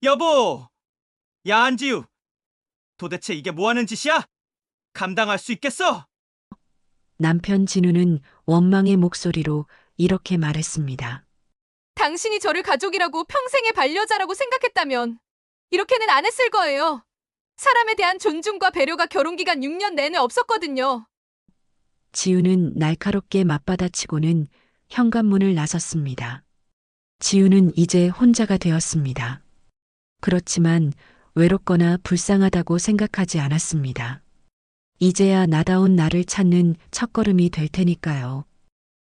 여보! 야, 안지우! 도대체 이게 뭐 하는 짓이야? 감당할 수 있겠어? 남편 진우는 원망의 목소리로 이렇게 말했습니다. 당신이 저를 가족이라고 평생의 반려자라고 생각했다면 이렇게는 안 했을 거예요. 사람에 대한 존중과 배려가 결혼기간 6년 내내 없었거든요. 지우는 날카롭게 맞받아치고는 현관문을 나섰습니다. 지우는 이제 혼자가 되었습니다. 그렇지만 외롭거나 불쌍하다고 생각하지 않았습니다. 이제야 나다운 나를 찾는 첫걸음이 될 테니까요.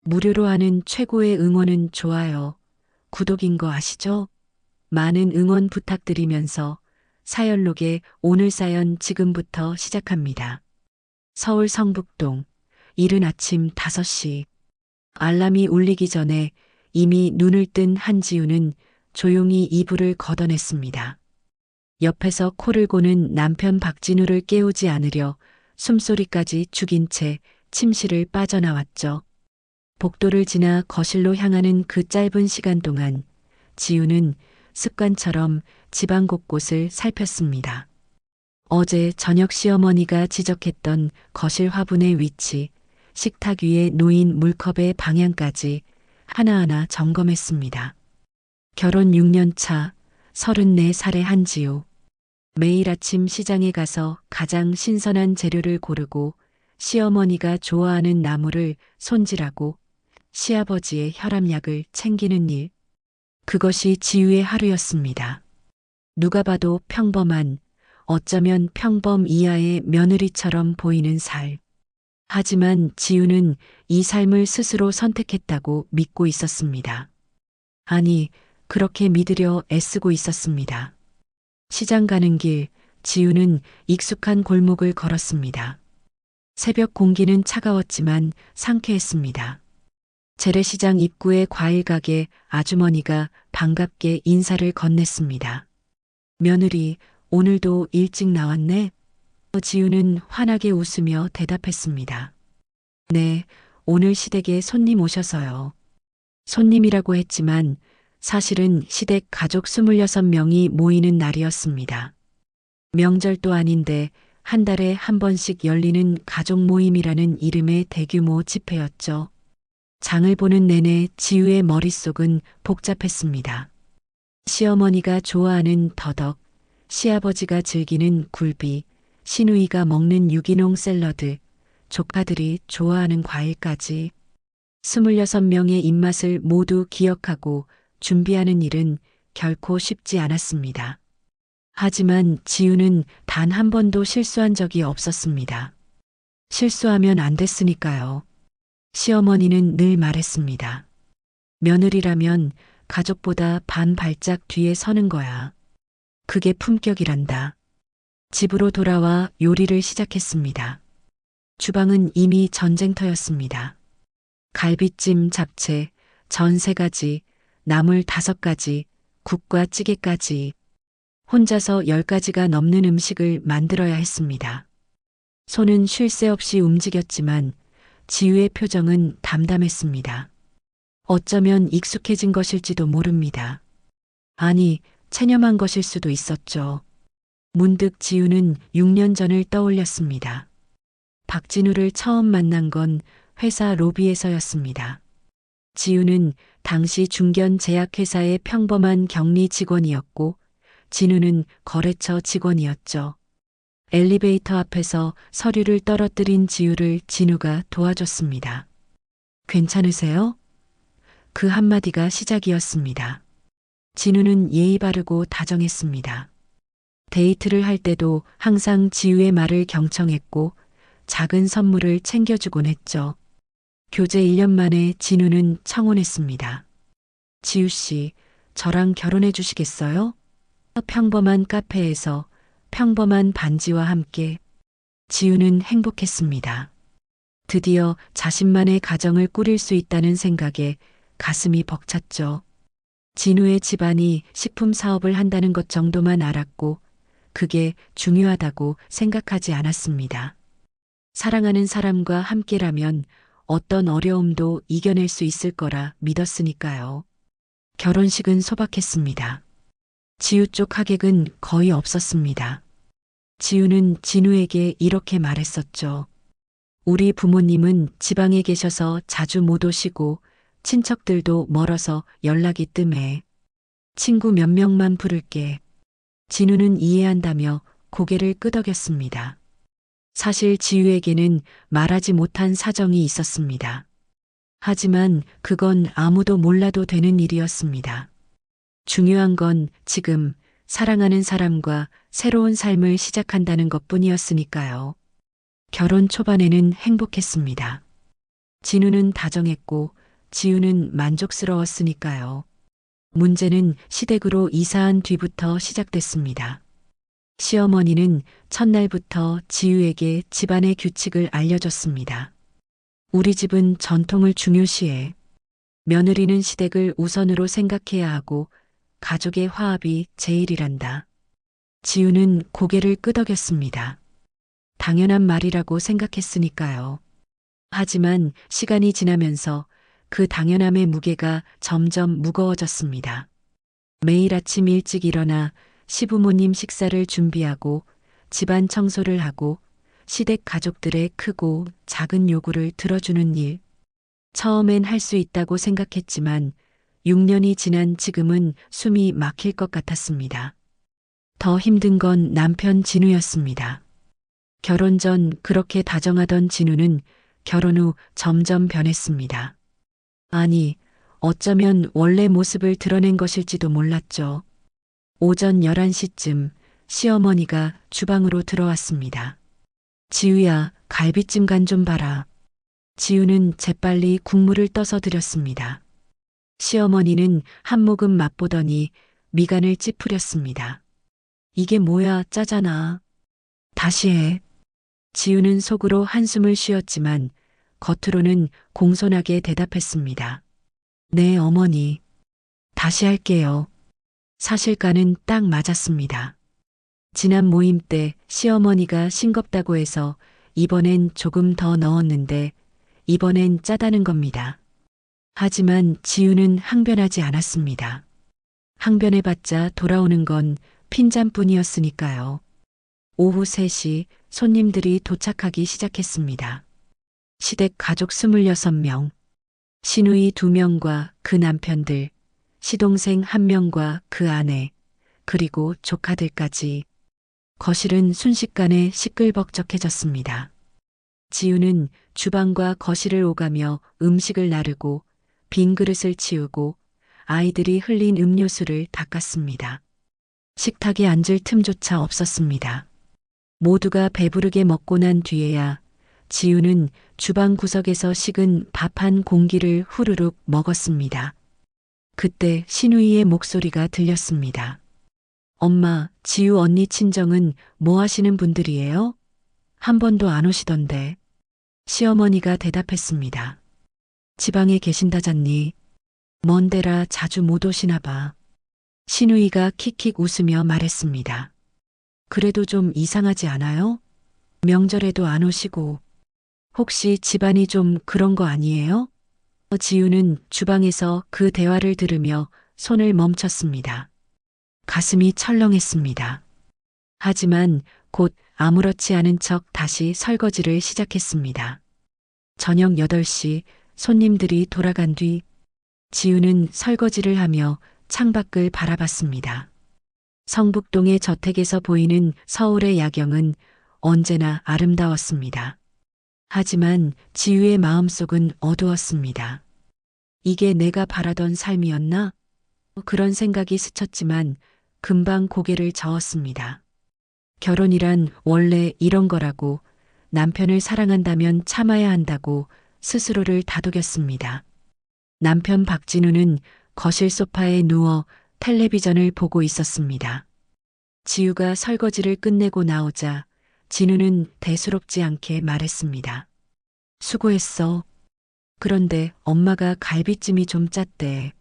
무료로 하는 최고의 응원은 좋아요. 구독인 거 아시죠? 많은 응원 부탁드리면서 사연록의 오늘 사연 지금부터 시작합니다. 서울 성북동, 이른 아침 5시. 알람이 울리기 전에 이미 눈을 뜬 한지우는 조용히 이불을 걷어냈습니다. 옆에서 코를 고는 남편 박진우를 깨우지 않으려 숨소리까지 죽인 채 침실을 빠져나왔죠. 복도를 지나 거실로 향하는 그 짧은 시간 동안 지우는 습관처럼 집안 곳곳을 살폈습니다. 어제 저녁 시어머니가 지적했던 거실 화분의 위치, 식탁 위에 놓인 물컵의 방향까지 하나하나 점검했습니다. 결혼 6년 차 34살의 한지우. 매일 아침 시장에 가서 가장 신선한 재료를 고르고 시어머니가 좋아하는 나물을 손질하고 시아버지의 혈압약을 챙기는 일. 그것이 지우의 하루였습니다. 누가 봐도 평범한, 어쩌면 평범 이하의 며느리처럼 보이는 살. 하지만 지우는 이 삶을 스스로 선택했다고 믿고 있었습니다. 아니, 그렇게 믿으려 애쓰고 있었습니다. 시장 가는 길, 지우는 익숙한 골목을 걸었습니다. 새벽 공기는 차가웠지만 상쾌했습니다. 재래시장 입구의 과일 가게 아주머니가 반갑게 인사를 건넸습니다. 며느리, 오늘도 일찍 나왔네? 지우는 환하게 웃으며 대답했습니다. 네, 오늘 시댁에 손님 오셔서요. 손님이라고 했지만 사실은 시댁 가족 26명이 모이는 날이었습니다. 명절도 아닌데 한 달에 한 번씩 열리는 가족 모임이라는 이름의 대규모 집회였죠. 장을 보는 내내 지우의 머릿속은 복잡했습니다. 시어머니가 좋아하는 더덕, 시아버지가 즐기는 굴비, 시누이가 먹는 유기농 샐러드, 조카들이 좋아하는 과일까지 26명의 입맛을 모두 기억하고 준비하는 일은 결코 쉽지 않았습니다. 하지만 지우는 단 한 번도 실수한 적이 없었습니다. 실수하면 안 됐으니까요. 시어머니는 늘 말했습니다. 며느리라면 가족보다 반 발짝 뒤에 서는 거야. 그게 품격이란다. 집으로 돌아와 요리를 시작했습니다. 주방은 이미 전쟁터였습니다. 갈비찜, 잡채, 전 3가지, 나물 5가지, 국과 찌개까지 혼자서 10가지가 넘는 음식을 만들어야 했습니다. 손은 쉴 새 없이 움직였지만 지우의 표정은 담담했습니다. 어쩌면 익숙해진 것일지도 모릅니다. 아니, 체념한 것일 수도 있었죠. 문득 지우는 6년 전을 떠올렸습니다. 박진우를 처음 만난 건 회사 로비에서였습니다. 지우는 당시 중견 제약회사의 평범한 격리 직원이었고 진우는 거래처 직원이었죠. 엘리베이터 앞에서 서류를 떨어뜨린 지우를 진우가 도와줬습니다. 괜찮으세요? 그 한마디가 시작이었습니다. 진우는 예의 바르고 다정했습니다. 데이트를 할 때도 항상 지우의 말을 경청했고 작은 선물을 챙겨주곤 했죠. 교제 1년 만에 진우는 청혼했습니다. 지우 씨, 저랑 결혼해 주시겠어요? 평범한 카페에서 평범한 반지와 함께 지우는 행복했습니다. 드디어 자신만의 가정을 꾸릴 수 있다는 생각에 가슴이 벅찼죠. 진우의 집안이 식품 사업을 한다는 것 정도만 알았고 그게 중요하다고 생각하지 않았습니다. 사랑하는 사람과 함께라면 어떤 어려움도 이겨낼 수 있을 거라 믿었으니까요. 결혼식은 소박했습니다. 지우 쪽 하객은 거의 없었습니다. 지우는 진우에게 이렇게 말했었죠. 우리 부모님은 지방에 계셔서 자주 못 오시고 친척들도 멀어서 연락이 뜸해. 친구 몇 명만 부를게. 진우는 이해한다며 고개를 끄덕였습니다. 사실 지우에게는 말하지 못한 사정이 있었습니다. 하지만 그건 아무도 몰라도 되는 일이었습니다. 중요한 건 지금 사랑하는 사람과 새로운 삶을 시작한다는 것뿐이었으니까요. 결혼 초반에는 행복했습니다. 진우는 다정했고 지우는 만족스러웠으니까요. 문제는 시댁으로 이사한 뒤부터 시작됐습니다. 시어머니는 첫날부터 지우에게 집안의 규칙을 알려줬습니다. 우리 집은 전통을 중요시해. 며느리는 시댁을 우선으로 생각해야 하고 가족의 화합이 제일이란다. 지우는 고개를 끄덕였습니다. 당연한 말이라고 생각했으니까요. 하지만 시간이 지나면서 그 당연함의 무게가 점점 무거워졌습니다. 매일 아침 일찍 일어나 시부모님 식사를 준비하고 집안 청소를 하고 시댁 가족들의 크고 작은 요구를 들어주는 일. 처음엔 할 수 있다고 생각했지만 6년이 지난 지금은 숨이 막힐 것 같았습니다. 더 힘든 건 남편 진우였습니다. 결혼 전 그렇게 다정하던 진우는 결혼 후 점점 변했습니다. 아니, 어쩌면 원래 모습을 드러낸 것일지도 몰랐죠. 오전 11시쯤 시어머니가 주방으로 들어왔습니다. 지우야, 갈비찜 간 좀 봐라. 지우는 재빨리 국물을 떠서 드렸습니다. 시어머니는 한 모금 맛보더니 미간을 찌푸렸습니다. 이게 뭐야, 짜잖아. 다시 해. 지우는 속으로 한숨을 쉬었지만 겉으로는 공손하게 대답했습니다. 네, 어머니. 다시 할게요. 사실과는 딱 맞았습니다. 지난 모임 때 시어머니가 싱겁다고 해서 이번엔 조금 더 넣었는데 이번엔 짜다는 겁니다. 하지만 지우는 항변하지 않았습니다. 항변해봤자 돌아오는 건 핀잔뿐이었으니까요. 오후 3시 손님들이 도착하기 시작했습니다. 시댁 가족 26명, 시누이 2명과 그 남편들, 시동생 1명과 그 아내, 그리고 조카들까지. 거실은 순식간에 시끌벅적해졌습니다. 지우는 주방과 거실을 오가며 음식을 나르고 빈 그릇을 치우고 아이들이 흘린 음료수를 닦았습니다. 식탁에 앉을 틈조차 없었습니다. 모두가 배부르게 먹고 난 뒤에야 지우는 주방 구석에서 식은 밥 한 공기를 후루룩 먹었습니다. 그때 신우이의 목소리가 들렸습니다. 엄마, 지우 언니 친정은 뭐 하시는 분들이에요? 한 번도 안 오시던데. 시어머니가 대답했습니다. 지방에 계신다잖니. 먼 데라 자주 못 오시나 봐. 신우이가 킥킥 웃으며 말했습니다. 그래도 좀 이상하지 않아요? 명절에도 안 오시고. 혹시 집안이 좀 그런 거 아니에요? 지우는 주방에서 그 대화를 들으며 손을 멈췄습니다. 가슴이 철렁했습니다. 하지만 곧 아무렇지 않은 척 다시 설거지를 시작했습니다. 저녁 8시 손님들이 돌아간 뒤 지우는 설거지를 하며 창밖을 바라봤습니다. 성북동의 저택에서 보이는 서울의 야경은 언제나 아름다웠습니다. 하지만 지우의 마음속은 어두웠습니다. 이게 내가 바라던 삶이었나? 그런 생각이 스쳤지만 금방 고개를 저었습니다. 결혼이란 원래 이런 거라고, 남편을 사랑한다면 참아야 한다고 스스로를 다독였습니다. 남편 박진우는 거실 소파에 누워 텔레비전을 보고 있었습니다. 지우가 설거지를 끝내고 나오자 진우는 대수롭지 않게 말했습니다. 수고했어. 그런데 엄마가 갈비찜이 좀 짰대.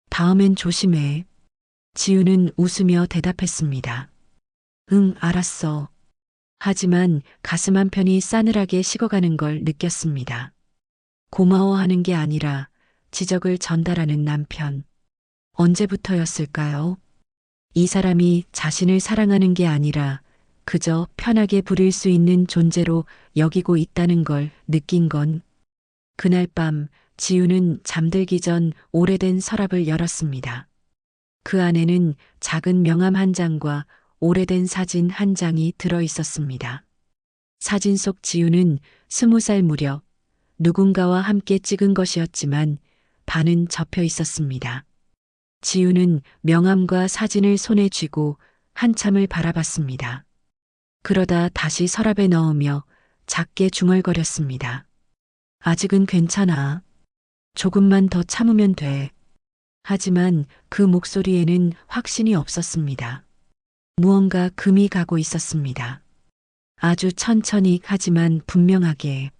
다음엔 조심해. 지우는 웃으며 대답했습니다. 응, 알았어. 하지만 가슴 한편이 싸늘하게 식어가는 걸 느꼈습니다. 고마워하는 게 아니라 지적을 전달하는 남편. 언제부터였을까요? 이 사람이 자신을 사랑하는 게 아니라 그저 편하게 부릴 수 있는 존재로 여기고 있다는 걸 느낀 건 그날 밤 지우는 잠들기 전 오래된 서랍을 열었습니다. 그 안에는 작은 명함 한 장과 오래된 사진 한 장이 들어 있었습니다. 사진 속 지우는 20살 무렵 누군가와 함께 찍은 것이었지만 반은 접혀 있었습니다. 지우는 명함과 사진을 손에 쥐고 한참을 바라봤습니다. 그러다 다시 서랍에 넣으며 작게 중얼거렸습니다. 아직은 괜찮아. 조금만 더 참으면 돼. 하지만 그 목소리에는 확신이 없었습니다. 무언가 금이 가고 있었습니다. 아주 천천히 하지만 분명하게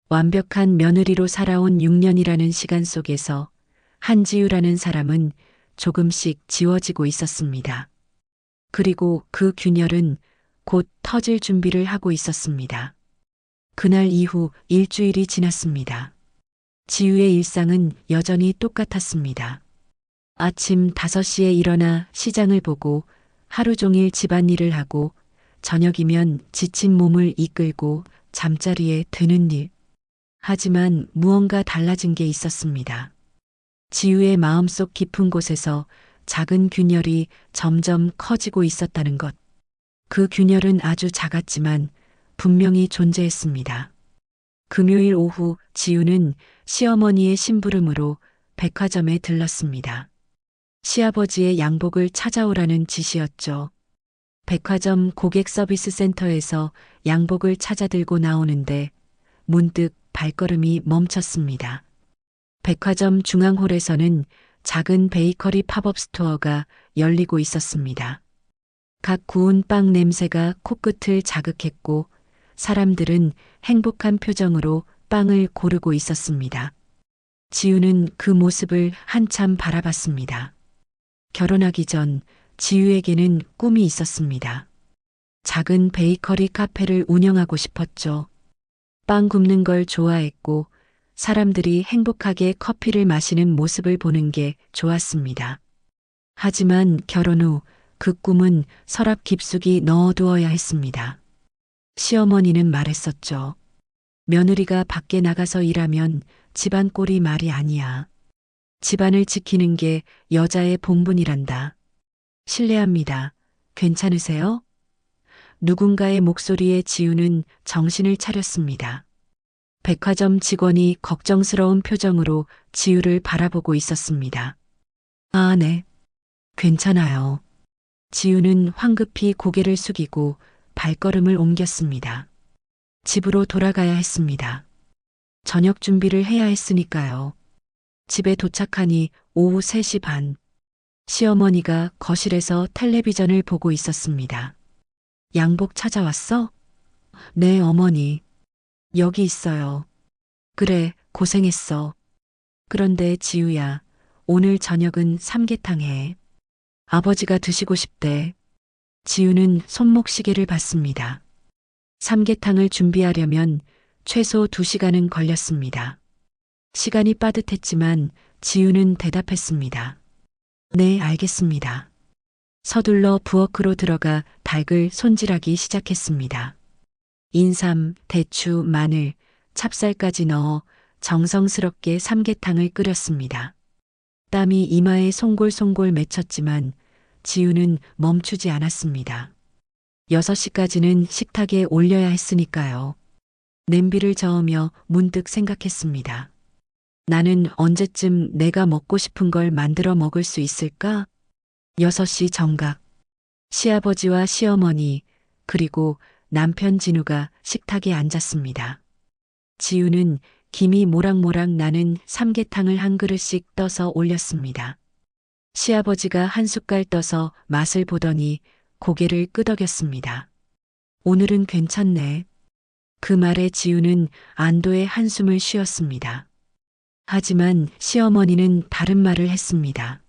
완벽한 며느리로 살아온 6년이라는 시간 속에서 한지우라는 사람은 조금씩 지워지고 있었습니다. 그리고 그 균열은 곧 터질 준비를 하고 있었습니다. 그날 이후 일주일이 지났습니다. 지우의 일상은 여전히 똑같았습니다. 아침 5시에 일어나 시장을 보고 하루 종일 집안일을 하고 저녁이면 지친 몸을 이끌고 잠자리에 드는 일. 하지만 무언가 달라진 게 있었습니다. 지우의 마음속 깊은 곳에서 작은 균열이 점점 커지고 있었다는 것. 그 균열은 아주 작았지만 분명히 존재했습니다. 금요일 오후 지우는 시어머니의 심부름으로 백화점에 들렀습니다. 시아버지의 양복을 찾아오라는 지시였죠. 백화점 고객 서비스 센터에서 양복을 찾아 들고 나오는데 문득 발걸음이 멈췄습니다. 백화점 중앙홀에서는 작은 베이커리 팝업 스토어가 열리고 있었습니다. 각 구운 빵 냄새가 코끝을 자극했고 사람들은 행복한 표정으로 빵을 고르고 있었습니다. 지우는 그 모습을 한참 바라봤습니다. 결혼하기 전 지우에게는 꿈이 있었습니다. 작은 베이커리 카페를 운영하고 싶었죠. 빵 굽는 걸 좋아했고 사람들이 행복하게 커피를 마시는 모습을 보는 게 좋았습니다. 하지만 결혼 후 그 꿈은 서랍 깊숙이 넣어두어야 했습니다. 시어머니는 말했었죠. 며느리가 밖에 나가서 일하면 집안 꼴이 말이 아니야. 집안을 지키는 게 여자의 본분이란다. 실례합니다. 괜찮으세요? 누군가의 목소리에 지우는 정신을 차렸습니다. 백화점 직원이 걱정스러운 표정으로 지우를 바라보고 있었습니다. 아, 네. 괜찮아요. 지우는 황급히 고개를 숙이고 발걸음을 옮겼습니다. 집으로 돌아가야 했습니다. 저녁 준비를 해야 했으니까요. 집에 도착하니 오후 3시 반. 시어머니가 거실에서 텔레비전을 보고 있었습니다. 양복 찾아왔어? 네, 어머니. 여기 있어요. 그래, 고생했어. 그런데 지우야, 오늘 저녁은 삼계탕 해. 아버지가 드시고 싶대. 지우는 손목시계를 봤습니다. 삼계탕을 준비하려면 최소 2시간은 걸렸습니다. 시간이 빠듯했지만 지우는 대답했습니다. 네, 알겠습니다. 서둘러 부엌으로 들어가 닭을 손질하기 시작했습니다. 인삼, 대추, 마늘, 찹쌀까지 넣어 정성스럽게 삼계탕을 끓였습니다. 땀이 이마에 송골송골 맺혔지만 지우는 멈추지 않았습니다. 6시까지는 식탁에 올려야 했으니까요. 냄비를 저으며 문득 생각했습니다. 나는 언제쯤 내가 먹고 싶은 걸 만들어 먹을 수 있을까? 6시 정각. 시아버지와 시어머니, 그리고 남편 진우가 식탁에 앉았습니다. 지우는 김이 모락모락 나는 삼계탕을 한 그릇씩 떠서 올렸습니다. 시아버지가 한 숟갈 떠서 맛을 보더니 고개를 끄덕였습니다. 오늘은 괜찮네. 그 말에 지우는 안도의 한숨을 쉬었습니다. 하지만 시어머니는 다른 말을 했습니다.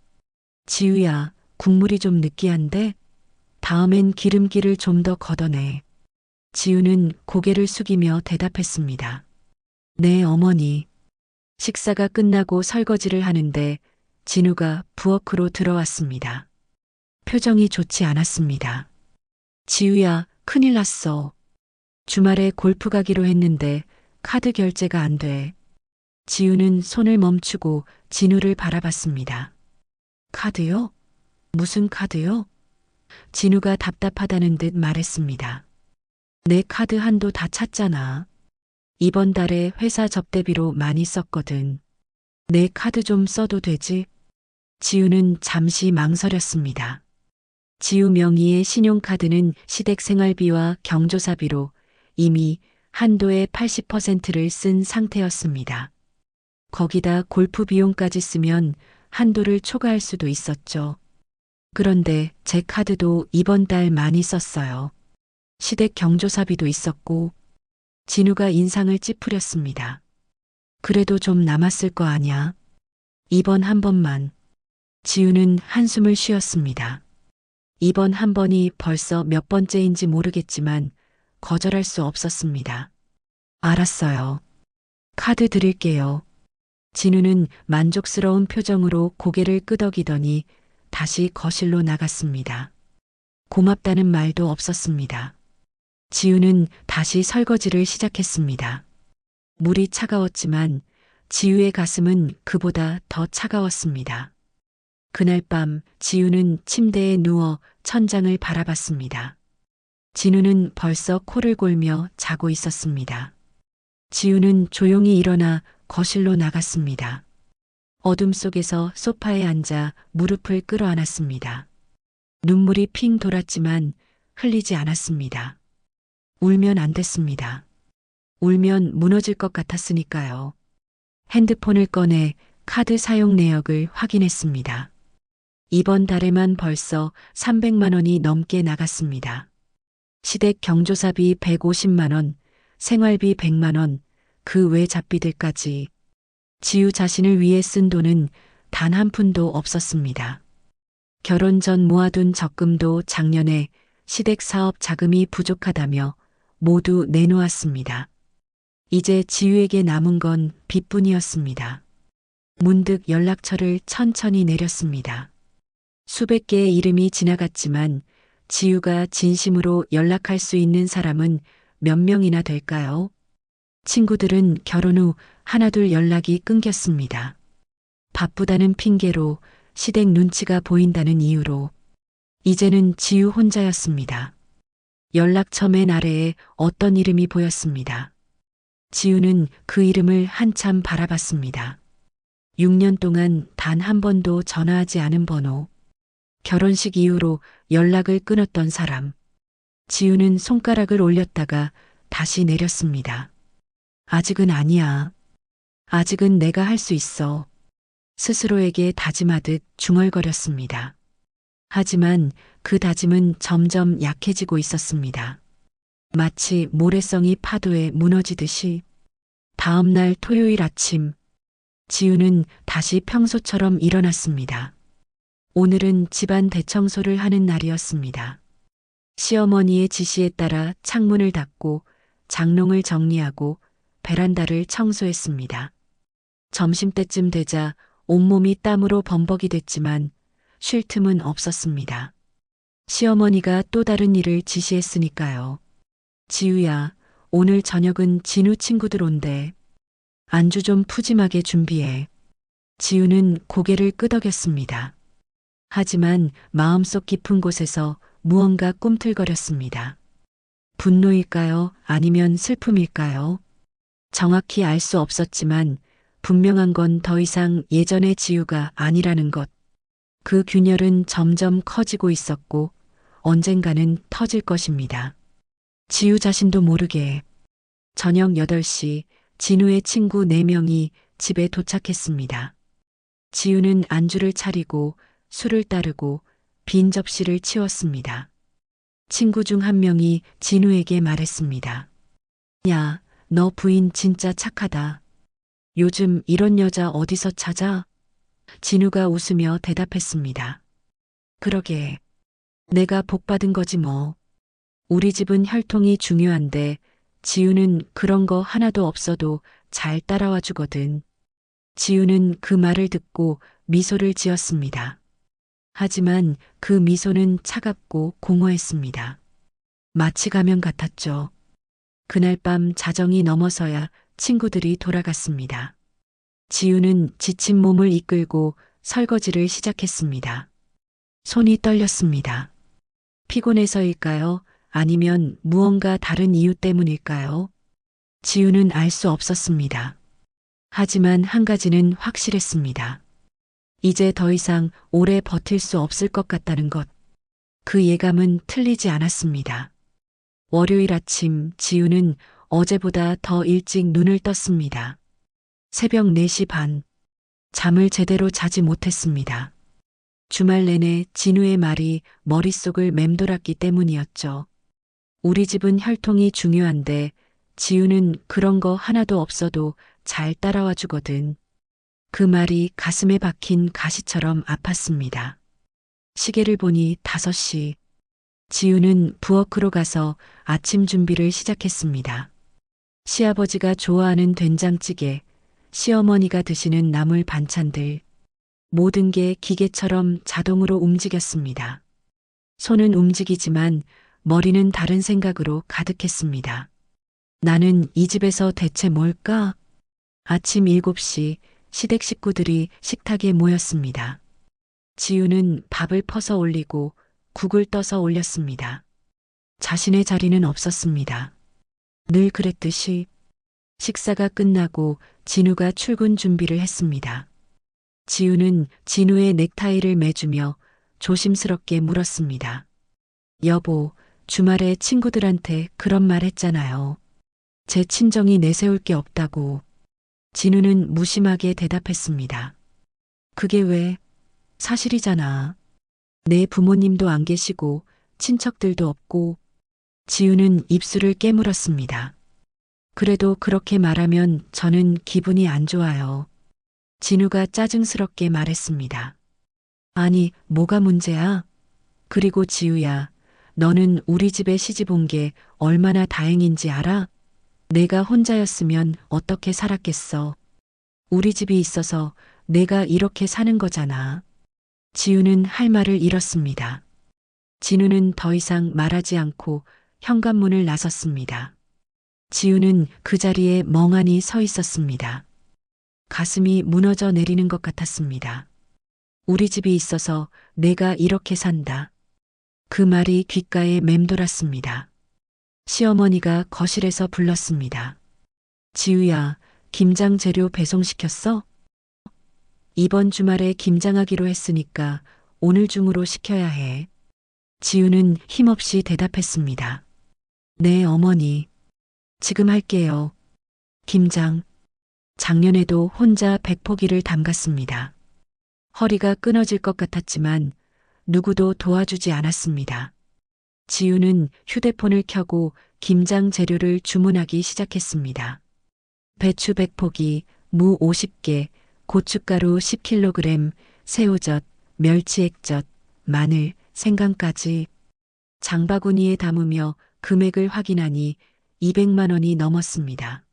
지우야, 국물이 좀 느끼한데? 다음엔 기름기를 좀 더 걷어내. 지우는 고개를 숙이며 대답했습니다. 네, 어머니. 식사가 끝나고 설거지를 하는데 진우가 부엌으로 들어왔습니다. 표정이 좋지 않았습니다. 지우야, 큰일 났어. 주말에 골프 가기로 했는데 카드 결제가 안 돼. 지우는 손을 멈추고 진우를 바라봤습니다. 카드요? 무슨 카드요? 진우가 답답하다는 듯 말했습니다. 내 카드 한도 다 찼잖아. 이번 달에 회사 접대비로 많이 썼거든. 내 카드 좀 써도 되지? 지우는 잠시 망설였습니다. 지우 명의의 신용카드는 시댁 생활비와 경조사비로 이미 한도의 80%를 쓴 상태였습니다. 거기다 골프 비용까지 쓰면 한도를 초과할 수도 있었죠. 그런데 제 카드도 이번 달 많이 썼어요. 시댁 경조사비도 있었고. 진우가 인상을 찌푸렸습니다. 그래도 좀 남았을 거 아냐? 이번 한 번만. 지우는 한숨을 쉬었습니다. 이번 한 번이 벌써 몇 번째인지 모르겠지만 거절할 수 없었습니다. 알았어요. 카드 드릴게요. 진우는 만족스러운 표정으로 고개를 끄덕이더니 다시 거실로 나갔습니다. 고맙다는 말도 없었습니다. 지우는 다시 설거지를 시작했습니다. 물이 차가웠지만 지우의 가슴은 그보다 더 차가웠습니다. 그날 밤 지우는 침대에 누워 천장을 바라봤습니다. 진우는 벌써 코를 골며 자고 있었습니다. 지우는 조용히 일어나 거실로 나갔습니다. 어둠 속에서 소파에 앉아 무릎을 끌어안았습니다. 눈물이 핑 돌았지만 흘리지 않았습니다. 울면 안 됐습니다. 울면 무너질 것 같았으니까요. 핸드폰을 꺼내 카드 사용 내역을 확인했습니다. 이번 달에만 벌써 300만 원이 넘게 나갔습니다. 시댁 경조사비 150만 원, 생활비 100만 원, 그 외 잡비들까지. 지우 자신을 위해 쓴 돈은 단 한 푼도 없었습니다. 결혼 전 모아둔 적금도 작년에 시댁 사업 자금이 부족하다며 모두 내놓았습니다. 이제 지우에게 남은 건 빚뿐이었습니다. 문득 연락처를 천천히 내렸습니다. 수백 개의 이름이 지나갔지만 지우가 진심으로 연락할 수 있는 사람은 몇 명이나 될까요? 친구들은 결혼 후 하나둘 연락이 끊겼습니다. 바쁘다는 핑계로, 시댁 눈치가 보인다는 이유로. 이제는 지우 혼자였습니다. 연락처 맨 아래에 어떤 이름이 보였습니다. 지우는 그 이름을 한참 바라봤습니다. 6년 동안 단 한 번도 전화하지 않은 번호. 결혼식 이후로 연락을 끊었던 사람. 지우는 손가락을 올렸다가 다시 내렸습니다. 아직은 아니야. 아직은 내가 할 수 있어. 스스로에게 다짐하듯 중얼거렸습니다. 하지만 그 다짐은 점점 약해지고 있었습니다. 마치 모래성이 파도에 무너지듯이. 다음 날 토요일 아침, 지우는 다시 평소처럼 일어났습니다. 오늘은 집안 대청소를 하는 날이었습니다. 시어머니의 지시에 따라 창문을 닫고 장롱을 정리하고 베란다를 청소했습니다. 점심때쯤 되자 온몸이 땀으로 범벅이 됐지만 쉴 틈은 없었습니다. 시어머니가 또 다른 일을 지시했으니까요. 지우야, 오늘 저녁은 진우 친구들 온대. 안주 좀 푸짐하게 준비해. 지우는 고개를 끄덕였습니다. 하지만 마음속 깊은 곳에서 무언가 꿈틀거렸습니다. 분노일까요? 아니면 슬픔일까요? 정확히 알 수 없었지만 분명한 건 더 이상 예전의 지우가 아니라는 것. 그 균열은 점점 커지고 있었고 언젠가는 터질 것입니다. 지우 자신도 모르게. 저녁 8시 진우의 친구 4명이 집에 도착했습니다. 지우는 안주를 차리고 술을 따르고 빈 접시를 치웠습니다. 친구 중 한 명이 진우에게 말했습니다. 야, 너 부인 진짜 착하다. 요즘 이런 여자 어디서 찾아? 진우가 웃으며 대답했습니다. 그러게. 내가 복 받은 거지 뭐. 우리 집은 혈통이 중요한데 지우는 그런 거 하나도 없어도 잘 따라와 주거든. 지우는 그 말을 듣고 미소를 지었습니다. 하지만 그 미소는 차갑고 공허했습니다. 마치 가면 같았죠. 그날 밤 자정이 넘어서야 친구들이 돌아갔습니다. 지우는 지친 몸을 이끌고 설거지를 시작했습니다. 손이 떨렸습니다. 피곤해서일까요? 아니면 무언가 다른 이유 때문일까요? 지우는 알 수 없었습니다. 하지만 한 가지는 확실했습니다. 이제 더 이상 오래 버틸 수 없을 것 같다는 것. 그 예감은 틀리지 않았습니다. 월요일 아침 지우는 어제보다 더 일찍 눈을 떴습니다. 새벽 4시 반. 잠을 제대로 자지 못했습니다. 주말 내내 진우의 말이 머릿속을 맴돌았기 때문이었죠. 우리 집은 혈통이 중요한데 지우는 그런 거 하나도 없어도 잘 따라와 주거든. 그 말이 가슴에 박힌 가시처럼 아팠습니다. 시계를 보니 5시. 지우는 부엌으로 가서 아침 준비를 시작했습니다. 시아버지가 좋아하는 된장찌개, 시어머니가 드시는 나물 반찬들, 모든 게 기계처럼 자동으로 움직였습니다. 손은 움직이지만 머리는 다른 생각으로 가득했습니다. 나는 이 집에서 대체 뭘까? 아침 7시 시댁 식구들이 식탁에 모였습니다. 지우는 밥을 퍼서 올리고 국을 떠서 올렸습니다. 자신의 자리는 없었습니다. 늘 그랬듯이 식사가 끝나고 진우가 출근 준비를 했습니다. 지우는 진우의 넥타이를 매주며 조심스럽게 물었습니다. 여보, 주말에 친구들한테 그런 말 했잖아요. 제 친정이 내세울 게 없다고. 진우는 무심하게 대답했습니다. 그게 왜? 사실이잖아. 내 부모님도 안 계시고 친척들도 없고. 지우는 입술을 깨물었습니다. 그래도 그렇게 말하면 저는 기분이 안 좋아요. 진우가 짜증스럽게 말했습니다. 아니, 뭐가 문제야? 그리고 지우야, 너는 우리 집에 시집 온 게 얼마나 다행인지 알아? 내가 혼자였으면 어떻게 살았겠어. 우리 집이 있어서 내가 이렇게 사는 거잖아. 지우는 할 말을 잃었습니다. 진우는 더 이상 말하지 않고 현관문을 나섰습니다. 지우는 그 자리에 멍하니 서 있었습니다. 가슴이 무너져 내리는 것 같았습니다. 우리 집이 있어서 내가 이렇게 산다. 그 말이 귓가에 맴돌았습니다. 시어머니가 거실에서 불렀습니다. 지우야, 김장 재료 배송시켰어? 이번 주말에 김장하기로 했으니까 오늘 중으로 시켜야 해. 지우는 힘없이 대답했습니다. 네, 어머니. 지금 할게요. 김장. 작년에도 혼자 100포기를 담갔습니다. 허리가 끊어질 것 같았지만 누구도 도와주지 않았습니다. 지우는 휴대폰을 켜고 김장 재료를 주문하기 시작했습니다. 배추 100포기, 무 50개, 고춧가루 10kg, 새우젓, 멸치액젓, 마늘, 생강까지. 장바구니에 담으며 금액을 확인하니 200만 원이 넘었습니다.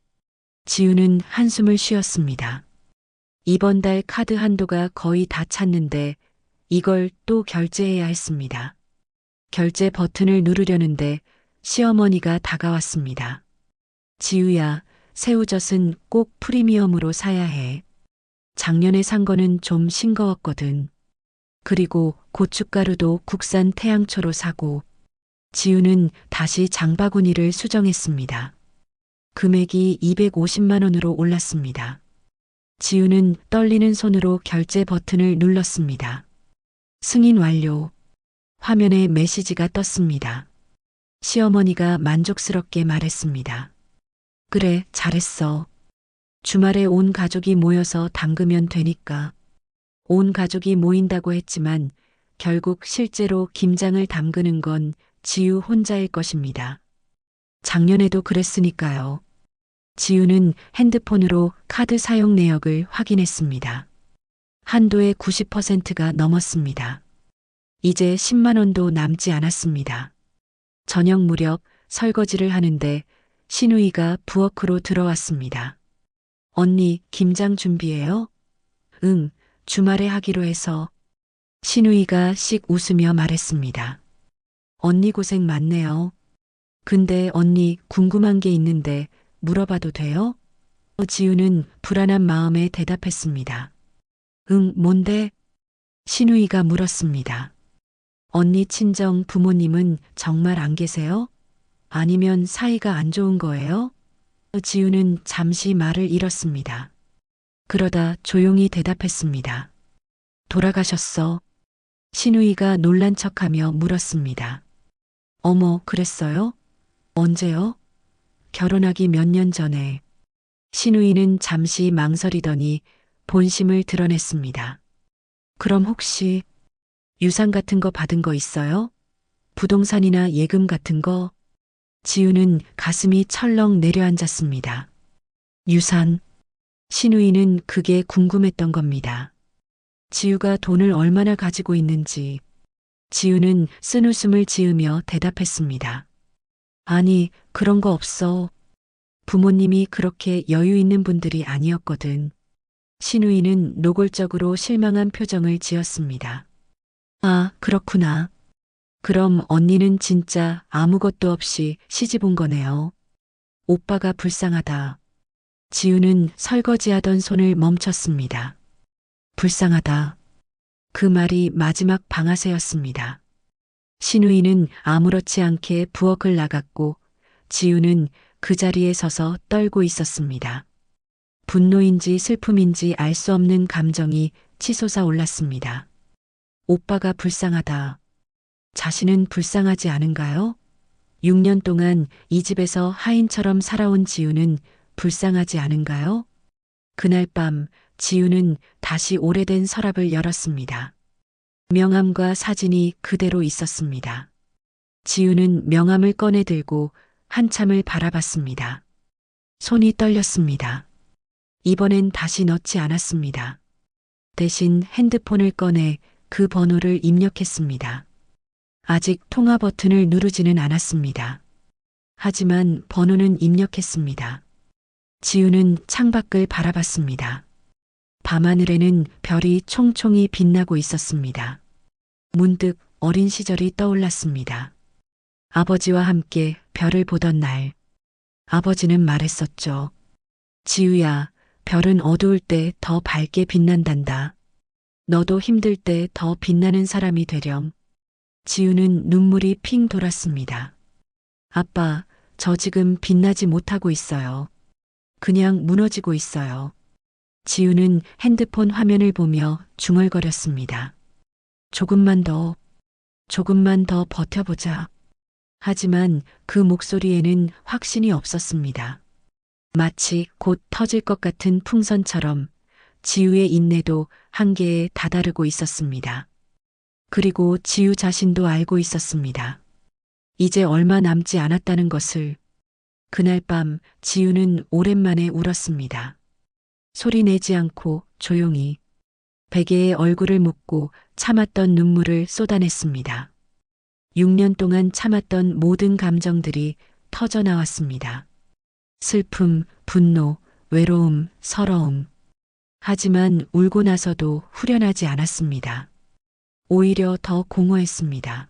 지우는 한숨을 쉬었습니다. 이번 달 카드 한도가 거의 다 찼는데 이걸 또 결제해야 했습니다. 결제 버튼을 누르려는데 시어머니가 다가왔습니다. 지우야, 새우젓은 꼭 프리미엄으로 사야 해. 작년에 산 거는 좀 싱거웠거든. 그리고 고춧가루도 국산 태양초로 사고. 지우는 다시 장바구니를 수정했습니다. 금액이 250만 원으로 올랐습니다. 지우는 떨리는 손으로 결제 버튼을 눌렀습니다. 승인 완료. 화면에 메시지가 떴습니다. 시어머니가 만족스럽게 말했습니다. 그래, 잘했어. 주말에 온 가족이 모여서 담그면 되니까. 온 가족이 모인다고 했지만 결국 실제로 김장을 담그는 건 지우 혼자일 것입니다. 작년에도 그랬으니까요. 지우는 핸드폰으로 카드 사용 내역을 확인했습니다. 한도의 90%가 넘었습니다. 이제 10만 원도 남지 않았습니다. 저녁 무렵 설거지를 하는데 신우이가 부엌으로 들어왔습니다. 언니, 김장 준비해요? 응, 주말에 하기로 해서. 신우이가 씩 웃으며 말했습니다. 언니 고생 많네요. 근데 언니 궁금한 게 있는데 물어봐도 돼요? 지우는 불안한 마음에 대답했습니다. 응, 뭔데? 신우이가 물었습니다. 언니 친정 부모님은 정말 안 계세요? 아니면 사이가 안 좋은 거예요? 지우는 잠시 말을 잃었습니다. 그러다 조용히 대답했습니다. 돌아가셨어. 신우이가 놀란 척하며 물었습니다. 어머, 그랬어요? 언제요? 결혼하기 몇 년 전에. 신우이는 잠시 망설이더니 본심을 드러냈습니다. 그럼 혹시 유산 같은 거 받은 거 있어요? 부동산이나 예금 같은 거? 지우는 가슴이 철렁 내려앉았습니다. 유산. 신우이는 그게 궁금했던 겁니다. 지우가 돈을 얼마나 가지고 있는지. 지우는 쓴웃음을 지으며 대답했습니다. 아니, 그런 거 없어. 부모님이 그렇게 여유 있는 분들이 아니었거든. 신우이는 노골적으로 실망한 표정을 지었습니다. 아, 그렇구나. 그럼 언니는 진짜 아무것도 없이 시집 온 거네요. 오빠가 불쌍하다. 지우는 설거지하던 손을 멈췄습니다. 불쌍하다. 그 말이 마지막 방아쇠였습니다. 신우이는 아무렇지 않게 부엌을 나갔고 지우는 그 자리에 서서 떨고 있었습니다. 분노인지 슬픔인지 알 수 없는 감정이 치솟아 올랐습니다. 오빠가 불쌍하다. 자신은 불쌍하지 않은가요? 6년 동안 이 집에서 하인처럼 살아온 지우는 불쌍하지 않은가요? 그날 밤 지우는 다시 오래된 서랍을 열었습니다. 명함과 사진이 그대로 있었습니다. 지우는 명함을 꺼내 들고 한참을 바라봤습니다. 손이 떨렸습니다. 이번엔 다시 넣지 않았습니다. 대신 핸드폰을 꺼내 그 번호를 입력했습니다. 아직 통화 버튼을 누르지는 않았습니다. 하지만 번호는 입력했습니다. 지우는 창밖을 바라봤습니다. 밤하늘에는 별이 총총히 빛나고 있었습니다. 문득 어린 시절이 떠올랐습니다. 아버지와 함께 별을 보던 날, 아버지는 말했었죠. 지우야, 별은 어두울 때 더 밝게 빛난단다. 너도 힘들 때 더 빛나는 사람이 되렴. 지우는 눈물이 핑 돌았습니다. 아빠, 저 지금 빛나지 못하고 있어요. 그냥 무너지고 있어요. 지우는 핸드폰 화면을 보며 중얼거렸습니다. 조금만 더 버텨보자. 하지만 그 목소리에는 확신이 없었습니다. 마치 곧 터질 것 같은 풍선처럼 지우의 인내도 한계에 다다르고 있었습니다. 그리고 지우 자신도 알고 있었습니다. 이제 얼마 남지 않았다는 것을. 그날 밤 지우는 오랜만에 울었습니다. 소리 내지 않고 조용히 베개에 얼굴을 묻고 참았던 눈물을 쏟아냈습니다. 6년 동안 참았던 모든 감정들이 터져 나왔습니다. 슬픔, 분노, 외로움, 서러움. 하지만 울고 나서도 후련하지 않았습니다. 오히려 더 공허했습니다.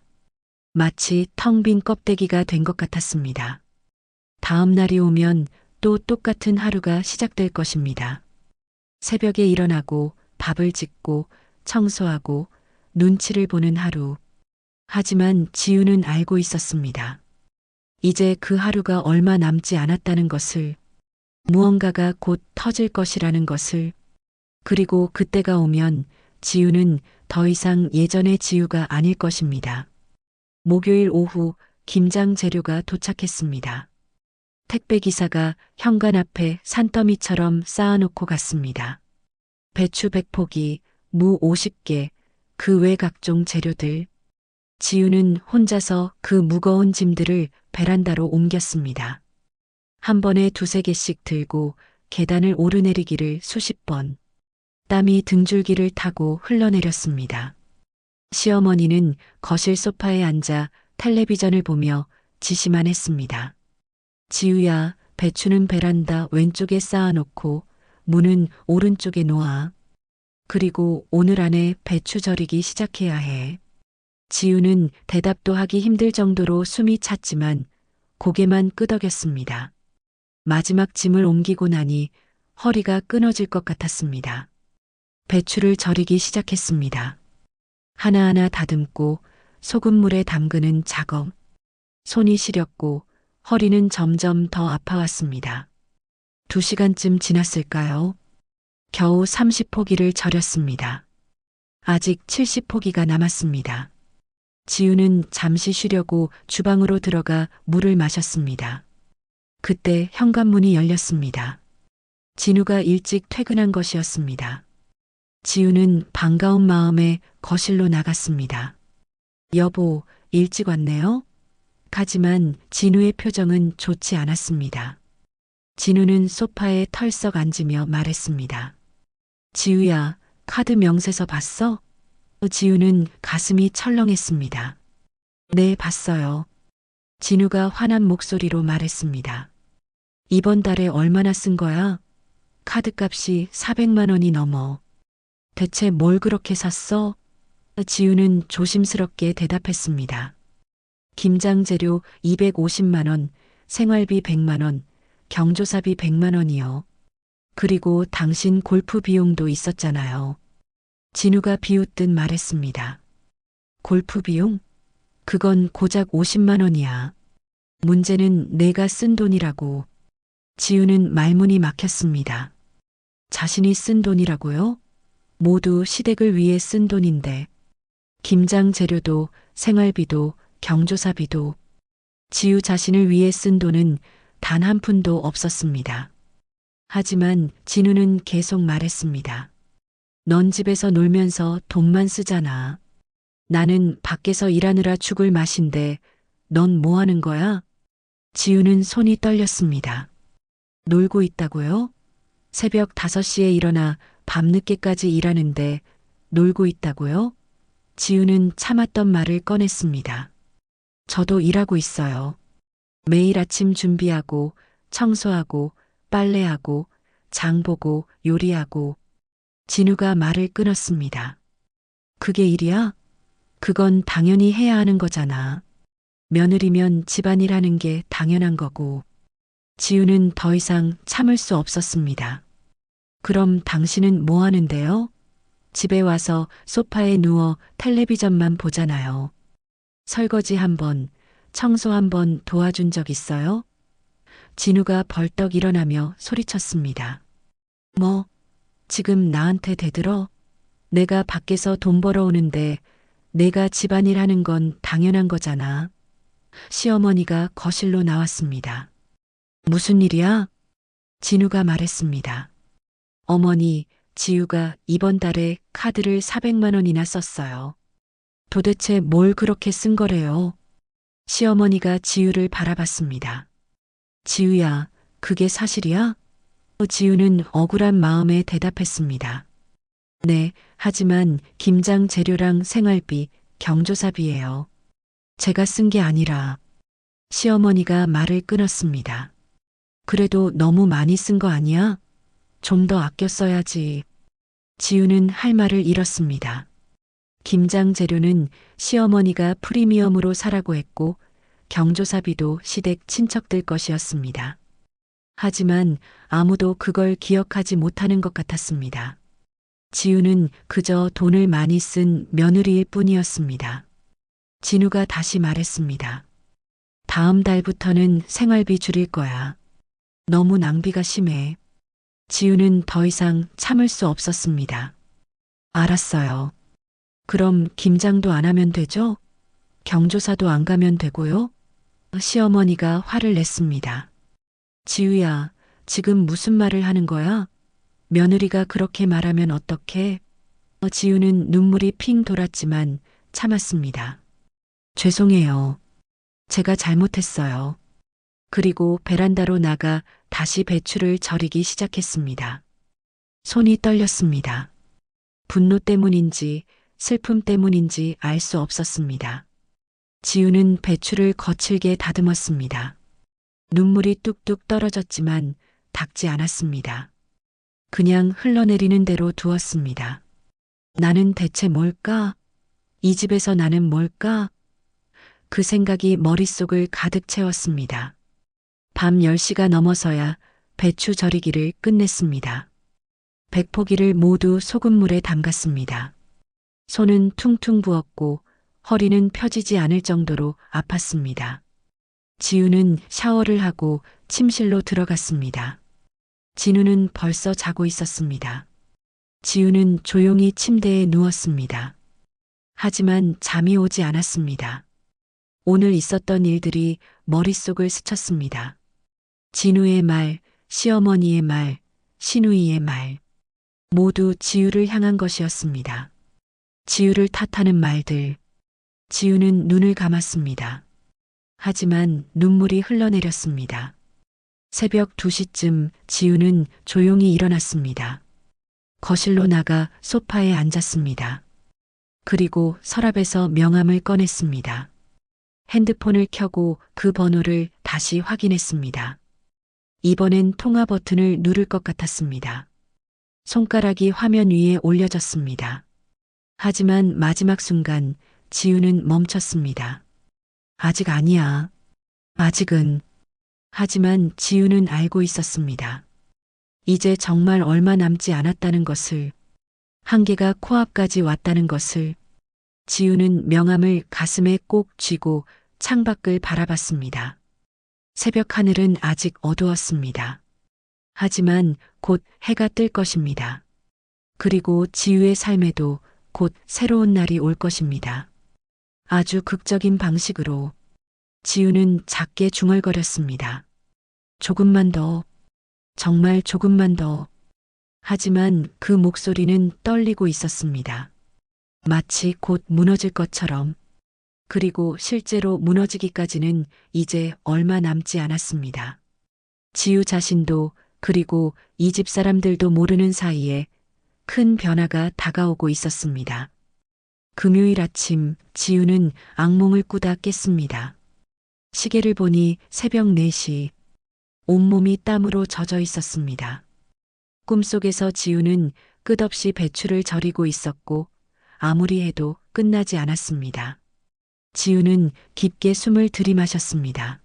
마치 텅 빈 껍데기가 된 것 같았습니다. 다음 날이 오면 또 똑같은 하루가 시작될 것입니다. 새벽에 일어나고 밥을 짓고 청소하고 눈치를 보는 하루. 하지만 지우는 알고 있었습니다. 이제 그 하루가 얼마 남지 않았다는 것을, 무언가가 곧 터질 것이라는 것을, 그리고 그때가 오면 지우는 더 이상 예전의 지우가 아닐 것입니다. 목요일 오후 김장 재료가 도착했습니다. 택배기사가 현관 앞에 산더미처럼 쌓아놓고 갔습니다. 배추 100포기, 무 50개, 그 외 각종 재료들. 지우는 혼자서 그 무거운 짐들을 베란다로 옮겼습니다. 한 번에 2~3개씩 들고 계단을 오르내리기를 수십 번. 땀이 등줄기를 타고 흘러내렸습니다. 시어머니는 거실 소파에 앉아 텔레비전을 보며 지시만 했습니다. 지우야, 배추는 베란다 왼쪽에 쌓아놓고 무는 오른쪽에 놓아. 그리고 오늘 안에 배추 절이기 시작해야 해. 지우는 대답도 하기 힘들 정도로 숨이 찼지만 고개만 끄덕였습니다. 마지막 짐을 옮기고 나니 허리가 끊어질 것 같았습니다. 배추를 절이기 시작했습니다. 하나하나 다듬고 소금물에 담그는 작업. 손이 시렸고 허리는 점점 더 아파왔습니다. 2시간쯤 지났을까요? 겨우 30포기를 절였습니다. 아직 70포기가 남았습니다. 지우는 잠시 쉬려고 주방으로 들어가 물을 마셨습니다. 그때 현관문이 열렸습니다. 진우가 일찍 퇴근한 것이었습니다. 지우는 반가운 마음에 거실로 나갔습니다. 여보, 일찍 왔네요? 하지만 진우의 표정은 좋지 않았습니다. 진우는 소파에 털썩 앉으며 말했습니다. 지우야, 카드 명세서 봤어? 지우는 가슴이 철렁했습니다. 네, 봤어요. 진우가 화난 목소리로 말했습니다. 이번 달에 얼마나 쓴 거야? 카드값이 400만 원이 넘어. 대체 뭘 그렇게 샀어? 지우는 조심스럽게 대답했습니다. 김장 재료 250만 원, 생활비 100만 원, 경조사비 100만 원이요. 그리고 당신 골프 비용도 있었잖아요. 진우가 비웃듯 말했습니다. 골프 비용? 그건 고작 50만 원이야. 문제는 내가 쓴 돈이라고. 지우는 말문이 막혔습니다. 자신이 쓴 돈이라고요? 모두 시댁을 위해 쓴 돈인데. 김장 재료도 생활비도 경조사비도 지우 자신을 위해 쓴 돈은 단 한 푼도 없었습니다. 하지만 진우는 계속 말했습니다. 넌 집에서 놀면서 돈만 쓰잖아. 나는 밖에서 일하느라 죽을 맛인데 넌 뭐 하는 거야? 지우는 손이 떨렸습니다. 놀고 있다고요? 새벽 5시에 일어나 밤늦게까지 일하는데 놀고 있다고요? 지우는 참았던 말을 꺼냈습니다. 저도 일하고 있어요. 매일 아침 준비하고 청소하고 빨래하고 장보고 요리하고. 진우가 말을 끊었습니다. 그게 일이야? 그건 당연히 해야 하는 거잖아. 며느리면 집안일 하는 게 당연한 거고. 지우는 더 이상 참을 수 없었습니다. 그럼 당신은 뭐 하는데요? 집에 와서 소파에 누워 텔레비전만 보잖아요. 설거지 한 번, 청소 한 번 도와준 적 있어요? 진우가 벌떡 일어나며 소리쳤습니다. 뭐, 지금 나한테 대들어? 내가 밖에서 돈 벌어오는데 내가 집안일 하는 건 당연한 거잖아. 시어머니가 거실로 나왔습니다. 무슨 일이야? 진우가 말했습니다. 어머니, 지우가 이번 달에 카드를 400만 원이나 썼어요. 도대체 뭘 그렇게 쓴 거래요? 시어머니가 지우를 바라봤습니다. 지우야, 그게 사실이야? 지우는 억울한 마음에 대답했습니다. 네, 하지만 김장 재료랑 생활비, 경조사비예요. 제가 쓴 게 아니라. 시어머니가 말을 끊었습니다. 그래도 너무 많이 쓴 거 아니야? 좀 더 아껴 써야지. 지우는 할 말을 잃었습니다. 김장 재료는 시어머니가 프리미엄으로 사라고 했고 경조사비도 시댁 친척들 것이었습니다. 하지만 아무도 그걸 기억하지 못하는 것 같았습니다. 지우는 그저 돈을 많이 쓴 며느리일 뿐이었습니다. 진우가 다시 말했습니다. 다음 달부터는 생활비 줄일 거야. 너무 낭비가 심해. 지우는 더 이상 참을 수 없었습니다. 알았어요. 그럼 김장도 안 하면 되죠? 경조사도 안 가면 되고요? 시어머니가 화를 냈습니다. 지우야, 지금 무슨 말을 하는 거야? 며느리가 그렇게 말하면 어떡해? 지우는 눈물이 핑 돌았지만 참았습니다. 죄송해요. 제가 잘못했어요. 그리고 베란다로 나가 다시 배추를 절이기 시작했습니다. 손이 떨렸습니다. 분노 때문인지 슬픔 때문인지 알 수 없었습니다. 지우는 배추를 거칠게 다듬었습니다. 눈물이 뚝뚝 떨어졌지만 닦지 않았습니다. 그냥 흘러내리는 대로 두었습니다. 나는 대체 뭘까? 이 집에서 나는 뭘까? 그 생각이 머릿속을 가득 채웠습니다. 밤 10시가 넘어서야 배추 절이기를 끝냈습니다. 100포기를 모두 소금물에 담갔습니다. 손은 퉁퉁 부었고 허리는 펴지지 않을 정도로 아팠습니다. 지우는 샤워를 하고 침실로 들어갔습니다. 진우는 벌써 자고 있었습니다. 지우는 조용히 침대에 누웠습니다. 하지만 잠이 오지 않았습니다. 오늘 있었던 일들이 머릿속을 스쳤습니다. 진우의 말, 시어머니의 말, 신우이의 말. 모두 지우를 향한 것이었습니다. 지우를 탓하는 말들. 지우는 눈을 감았습니다. 하지만 눈물이 흘러내렸습니다. 새벽 2시쯤 지우는 조용히 일어났습니다. 거실로 나가 소파에 앉았습니다. 그리고 서랍에서 명함을 꺼냈습니다. 핸드폰을 켜고 그 번호를 다시 확인했습니다. 이번엔 통화 버튼을 누를 것 같았습니다. 손가락이 화면 위에 올려졌습니다. 하지만 마지막 순간 지우는 멈췄습니다. 아직 아니야. 아직은. 하지만 지우는 알고 있었습니다. 이제 정말 얼마 남지 않았다는 것을, 한계가 코앞까지 왔다는 것을. 지우는 명함을 가슴에 꼭 쥐고 창밖을 바라봤습니다. 새벽 하늘은 아직 어두웠습니다. 하지만 곧 해가 뜰 것입니다. 그리고 지우의 삶에도 곧 새로운 날이 올 것입니다. 아주 극적인 방식으로. 지우는 작게 중얼거렸습니다. 조금만 더, 정말 조금만 더. 하지만 그 목소리는 떨리고 있었습니다. 마치 곧 무너질 것처럼. 그리고 실제로 무너지기까지는 이제 얼마 남지 않았습니다. 지우 자신도 그리고 이 집 사람들도 모르는 사이에 큰 변화가 다가오고 있었습니다. 금요일 아침 지우는 악몽을 꾸다 깼습니다. 시계를 보니 새벽 4시. 온몸이 땀으로 젖어 있었습니다. 꿈속에서 지우는 끝없이 배추를 절이고 있었고 아무리 해도 끝나지 않았습니다. 지우는 깊게 숨을 들이마셨습니다.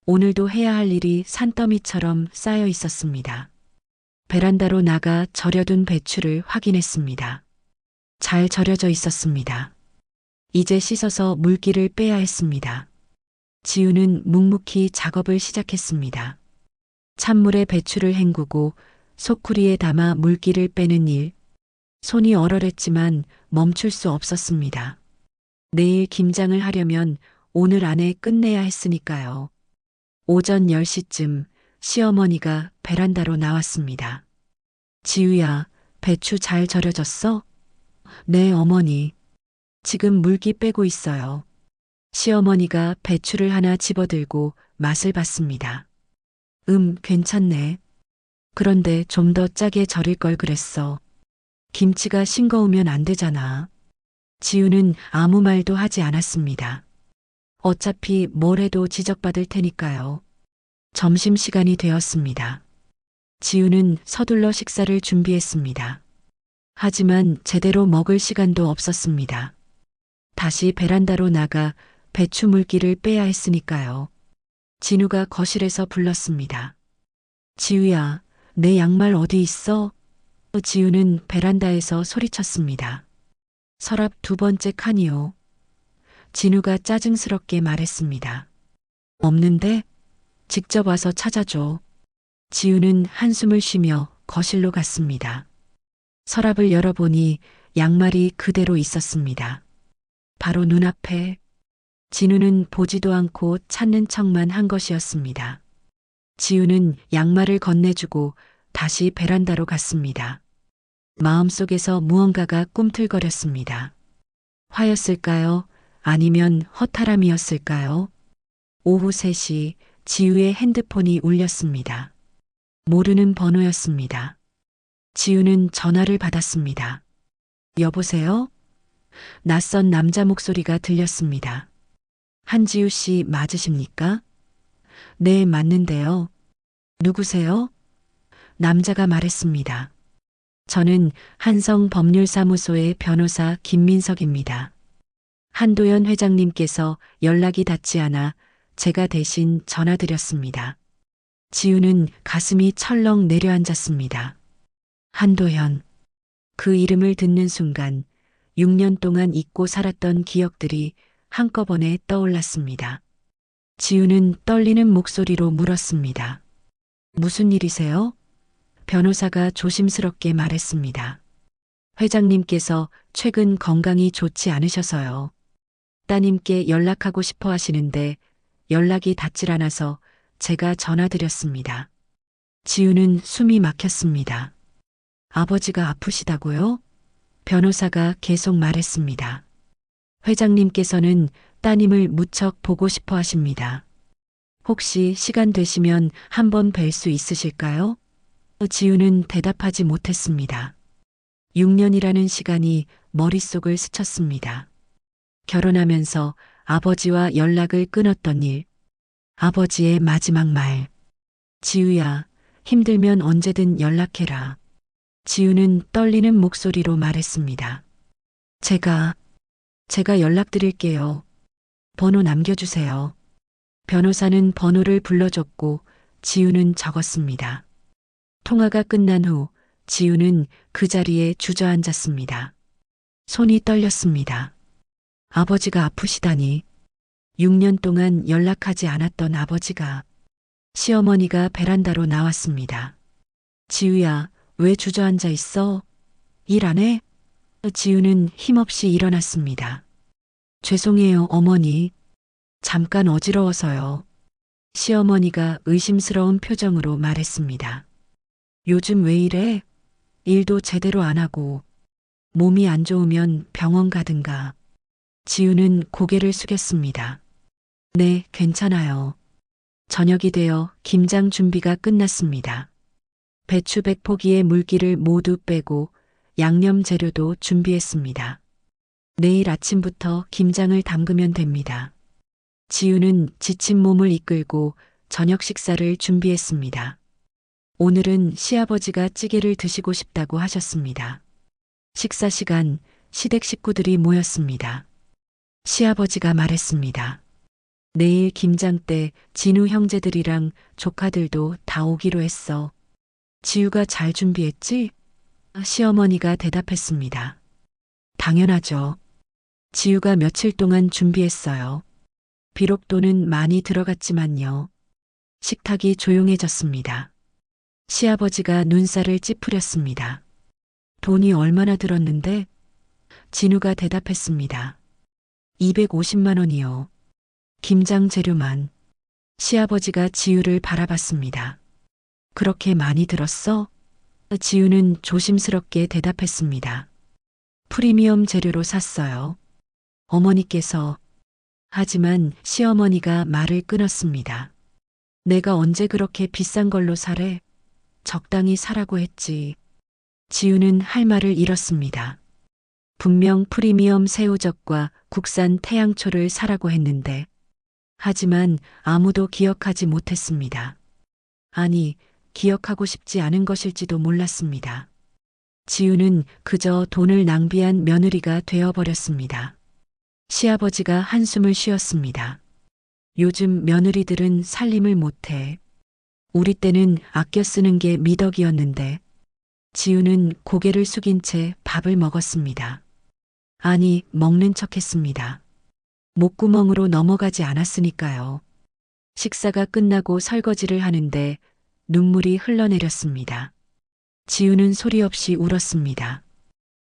오늘도 해야 할 일이 산더미처럼 쌓여 있었습니다. 베란다로 나가 절여둔 배추를 확인했습니다. 잘 절여져 있었습니다. 이제 씻어서 물기를 빼야 했습니다. 지우는 묵묵히 작업을 시작했습니다. 찬물에 배추를 헹구고 소쿠리에 담아 물기를 빼는 일. 손이 얼얼했지만 멈출 수 없었습니다. 내일 김장을 하려면 오늘 안에 끝내야 했으니까요. 오전 10시쯤 시어머니가 베란다로 나왔습니다. 지우야, 배추 잘 절여졌어? 네, 어머니. 지금 물기 빼고 있어요. 시어머니가 배추를 하나 집어들고 맛을 봤습니다. 괜찮네. 그런데 좀 더 짜게 절일 걸 그랬어. 김치가 싱거우면 안 되잖아. 지우는 아무 말도 하지 않았습니다. 어차피 뭘 해도 지적받을 테니까요. 점심시간이 되었습니다. 지우는 서둘러 식사를 준비했습니다. 하지만 제대로 먹을 시간도 없었습니다. 다시 베란다로 나가 배추 물기를 빼야 했으니까요. 진우가 거실에서 불렀습니다. 지우야, 내 양말 어디 있어? 지우는 베란다에서 소리쳤습니다. 서랍 2번째 칸이요. 진우가 짜증스럽게 말했습니다. 없는데? 직접 와서 찾아줘. 지우는 한숨을 쉬며 거실로 갔습니다. 서랍을 열어보니 양말이 그대로 있었습니다. 바로 눈앞에. 진우는 보지도 않고 찾는 척만 한 것이었습니다. 지우는 양말을 건네주고 다시 베란다로 갔습니다. 마음속에서 무언가가 꿈틀거렸습니다. 화였을까요? 아니면 허탈함이었을까요? 오후 3시 지우의 핸드폰이 울렸습니다. 모르는 번호였습니다. 지우는 전화를 받았습니다. 여보세요? 낯선 남자 목소리가 들렸습니다. 한지우 씨 맞으십니까? 네, 맞는데요. 누구세요? 남자가 말했습니다. 저는 한성법률사무소의 변호사 김민석입니다. 한도연 회장님께서 연락이 닿지 않아 제가 대신 전화드렸습니다. 지우는 가슴이 철렁 내려앉았습니다. 한도연. 그 이름을 듣는 순간 6년 동안 잊고 살았던 기억들이 한꺼번에 떠올랐습니다. 지우는 떨리는 목소리로 물었습니다. 무슨 일이세요? 변호사가 조심스럽게 말했습니다. 회장님께서 최근 건강이 좋지 않으셔서요. 따님께 연락하고 싶어 하시는데 연락이 닿질 않아서 제가 전화드렸습니다. 지우는 숨이 막혔습니다. 아버지가 아프시다고요? 변호사가 계속 말했습니다. 회장님께서는 따님을 무척 보고 싶어 하십니다. 혹시 시간 되시면 한번 뵐 수 있으실까요? 지우는 대답하지 못했습니다. 6년이라는 시간이 머릿속을 스쳤습니다. 결혼하면서 아버지와 연락을 끊었던 일. 아버지의 마지막 말. 지우야, 힘들면 언제든 연락해라. 지우는 떨리는 목소리로 말했습니다. 제가 연락드릴게요. 번호 남겨주세요. 변호사는 번호를 불러줬고 지우는 적었습니다. 통화가 끝난 후 지우는 그 자리에 주저앉았습니다. 손이 떨렸습니다. 아버지가 아프시다니. 6년 동안 연락하지 않았던 아버지가. 시어머니가 베란다로 나왔습니다. 지우야, 왜 주저앉아 있어? 일 안 해? 지우는 힘없이 일어났습니다. 죄송해요, 어머니. 잠깐 어지러워서요. 시어머니가 의심스러운 표정으로 말했습니다. 요즘 왜 이래? 일도 제대로 안 하고. 몸이 안 좋으면 병원 가든가. 지우는 고개를 숙였습니다. 네, 괜찮아요. 저녁이 되어 김장 준비가 끝났습니다. 배추 100포기의 물기를 모두 빼고 양념 재료도 준비했습니다. 내일 아침부터 김장을 담그면 됩니다. 지우는 지친 몸을 이끌고 저녁 식사를 준비했습니다. 오늘은 시아버지가 찌개를 드시고 싶다고 하셨습니다. 식사 시간, 시댁 식구들이 모였습니다. 시아버지가 말했습니다. 내일 김장 때 진우 형제들이랑 조카들도 다 오기로 했어. 지우가 잘 준비했지? 시어머니가 대답했습니다. 당연하죠. 지우가 며칠 동안 준비했어요. 비록 돈은 많이 들어갔지만요. 식탁이 조용해졌습니다. 시아버지가 눈살을 찌푸렸습니다. 돈이 얼마나 들었는데? 진우가 대답했습니다. 250만 원이요. 김장 재료만. 시아버지가 지우를 바라봤습니다. 그렇게 많이 들었어? 지우는 조심스럽게 대답했습니다. 프리미엄 재료로 샀어요. 어머니께서. 하지만 시어머니가 말을 끊었습니다. 내가 언제 그렇게 비싼 걸로 사래? 적당히 사라고 했지. 지우는 할 말을 잃었습니다. 분명 프리미엄 새우젓과 국산 태양초를 사라고 했는데. 하지만 아무도 기억하지 못했습니다. 아니, 기억하고 싶지 않은 것일지도 몰랐습니다. 지우는 그저 돈을 낭비한 며느리가 되어버렸습니다. 시아버지가 한숨을 쉬었습니다. 요즘 며느리들은 살림을 못해. 우리 때는 아껴 쓰는 게 미덕이었는데. 지우는 고개를 숙인 채 밥을 먹었습니다. 아니, 먹는 척했습니다. 목구멍으로 넘어가지 않았으니까요. 식사가 끝나고 설거지를 하는데 눈물이 흘러내렸습니다. 지우는 소리 없이 울었습니다.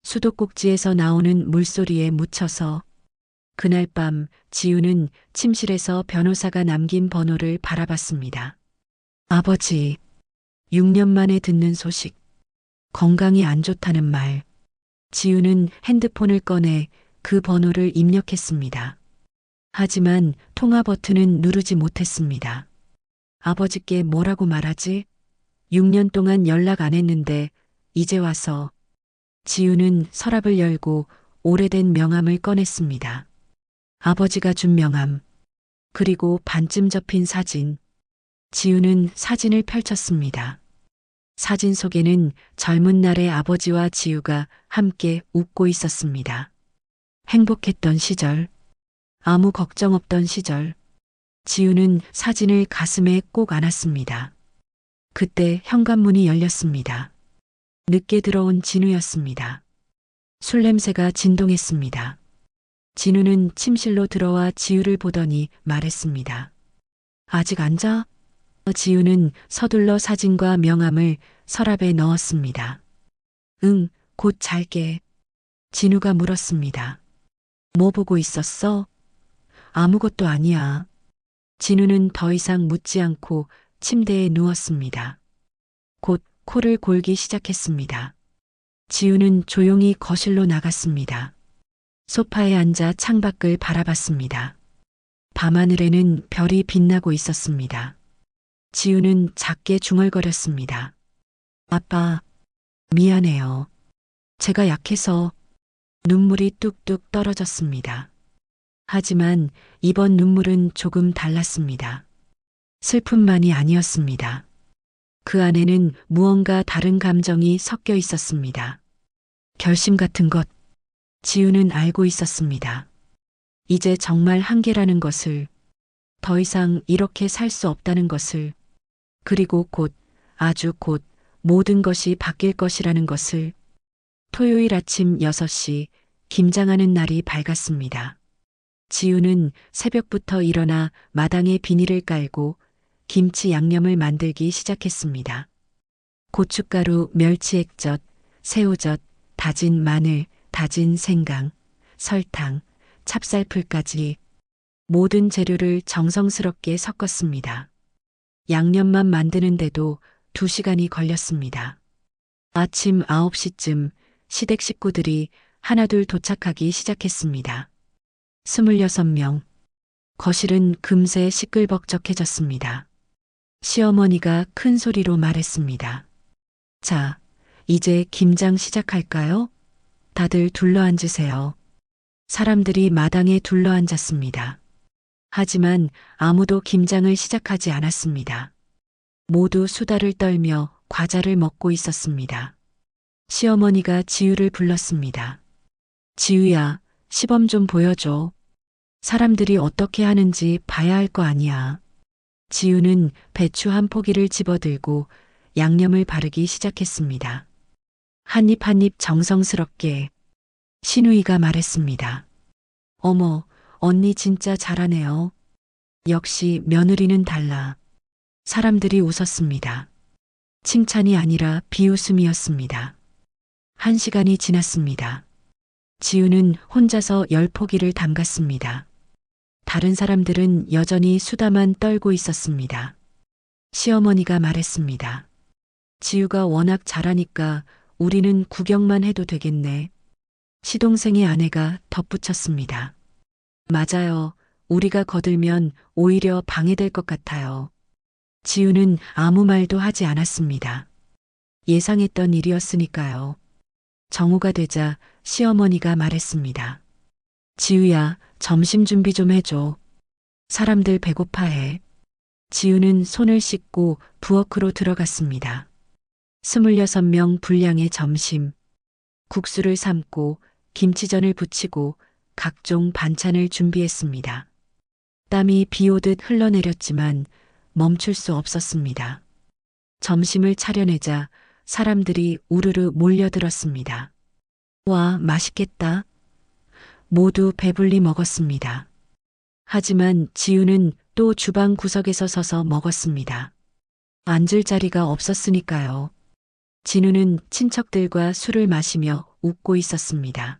수도꼭지에서 나오는 물소리에 묻혀서. 그날 밤 지우는 침실에서 변호사가 남긴 번호를 바라봤습니다. 아버지, 6년 만에 듣는 소식. 건강이 안 좋다는 말. 지우는 핸드폰을 꺼내 그 번호를 입력했습니다. 하지만 통화 버튼은 누르지 못했습니다. 아버지께 뭐라고 말하지? 6년 동안 연락 안 했는데 이제 와서. 지우는 서랍을 열고 오래된 명함을 꺼냈습니다. 아버지가 준 명함. 그리고 반쯤 접힌 사진. 지우는 사진을 펼쳤습니다. 사진 속에는 젊은 날의 아버지와 지우가 함께 웃고 있었습니다. 행복했던 시절, 아무 걱정 없던 시절, 지우는 사진을 가슴에 꼭 안았습니다. 그때 현관문이 열렸습니다. 늦게 들어온 진우였습니다. 술 냄새가 진동했습니다. 진우는 침실로 들어와 지우를 보더니 말했습니다. 아직 안 자? 지우는 서둘러 사진과 명함을 서랍에 넣었습니다. 응, 곧 잘게. 진우가 물었습니다. 뭐 보고 있었어? 아무것도 아니야. 진우는 더 이상 묻지 않고 침대에 누웠습니다. 곧 코를 골기 시작했습니다. 지우는 조용히 거실로 나갔습니다. 소파에 앉아 창밖을 바라봤습니다. 밤하늘에는 별이 빛나고 있었습니다. 지우는 작게 중얼거렸습니다. 아빠, 미안해요. 제가 약해서. 눈물이 뚝뚝 떨어졌습니다. 하지만 이번 눈물은 조금 달랐습니다. 슬픔만이 아니었습니다. 그 안에는 무언가 다른 감정이 섞여 있었습니다. 결심 같은 것, 지우는 알고 있었습니다. 이제 정말 한계라는 것을, 더 이상 이렇게 살 수 없다는 것을, 그리고 곧, 아주 곧 모든 것이 바뀔 것이라는 것을. 토요일 아침 6시, 김장하는 날이 밝았습니다. 지우는 새벽부터 일어나 마당에 비닐을 깔고 김치 양념을 만들기 시작했습니다. 고춧가루, 멸치액젓, 새우젓, 다진 마늘, 다진 생강, 설탕, 찹쌀풀까지 모든 재료를 정성스럽게 섞었습니다. 양념만 만드는데도 2시간이 걸렸습니다. 아침 9시쯤 시댁 식구들이 하나둘 도착하기 시작했습니다. 26명. 거실은 금세 시끌벅적해졌습니다. 시어머니가 큰 소리로 말했습니다. 자, 이제 김장 시작할까요? 다들 둘러앉으세요. 사람들이 마당에 둘러앉았습니다. 하지만 아무도 김장을 시작하지 않았습니다. 모두 수다를 떨며 과자를 먹고 있었습니다. 시어머니가 지우를 불렀습니다. 지우야, 시범 좀 보여줘. 사람들이 어떻게 하는지 봐야 할 거 아니야. 지우는 배추 한 포기를 집어들고 양념을 바르기 시작했습니다. 한 입 한 입 정성스럽게. 신우이가 말했습니다. 어머, 언니 진짜 잘하네요. 역시 며느리는 달라. 사람들이 웃었습니다. 칭찬이 아니라 비웃음이었습니다. 1시간이 지났습니다. 지우는 혼자서 10포기를 담갔습니다. 다른 사람들은 여전히 수다만 떨고 있었습니다. 시어머니가 말했습니다. 지우가 워낙 잘하니까 우리는 구경만 해도 되겠네. 시동생의 아내가 덧붙였습니다. 맞아요. 우리가 거들면 오히려 방해될 것 같아요. 지우는 아무 말도 하지 않았습니다. 예상했던 일이었으니까요. 정오가 되자 시어머니가 말했습니다. 지우야, 점심 준비 좀 해줘. 사람들 배고파해. 지우는 손을 씻고 부엌으로 들어갔습니다. 26명 분량의 점심. 국수를 삶고 김치전을 부치고 각종 반찬을 준비했습니다. 땀이 비 오듯 흘러내렸지만 멈출 수 없었습니다. 점심을 차려내자 사람들이 우르르 몰려들었습니다. 와, 맛있겠다. 모두 배불리 먹었습니다. 하지만 지우는 또 주방 구석에서 서서 먹었습니다. 앉을 자리가 없었으니까요. 진우는 친척들과 술을 마시며 웃고 있었습니다.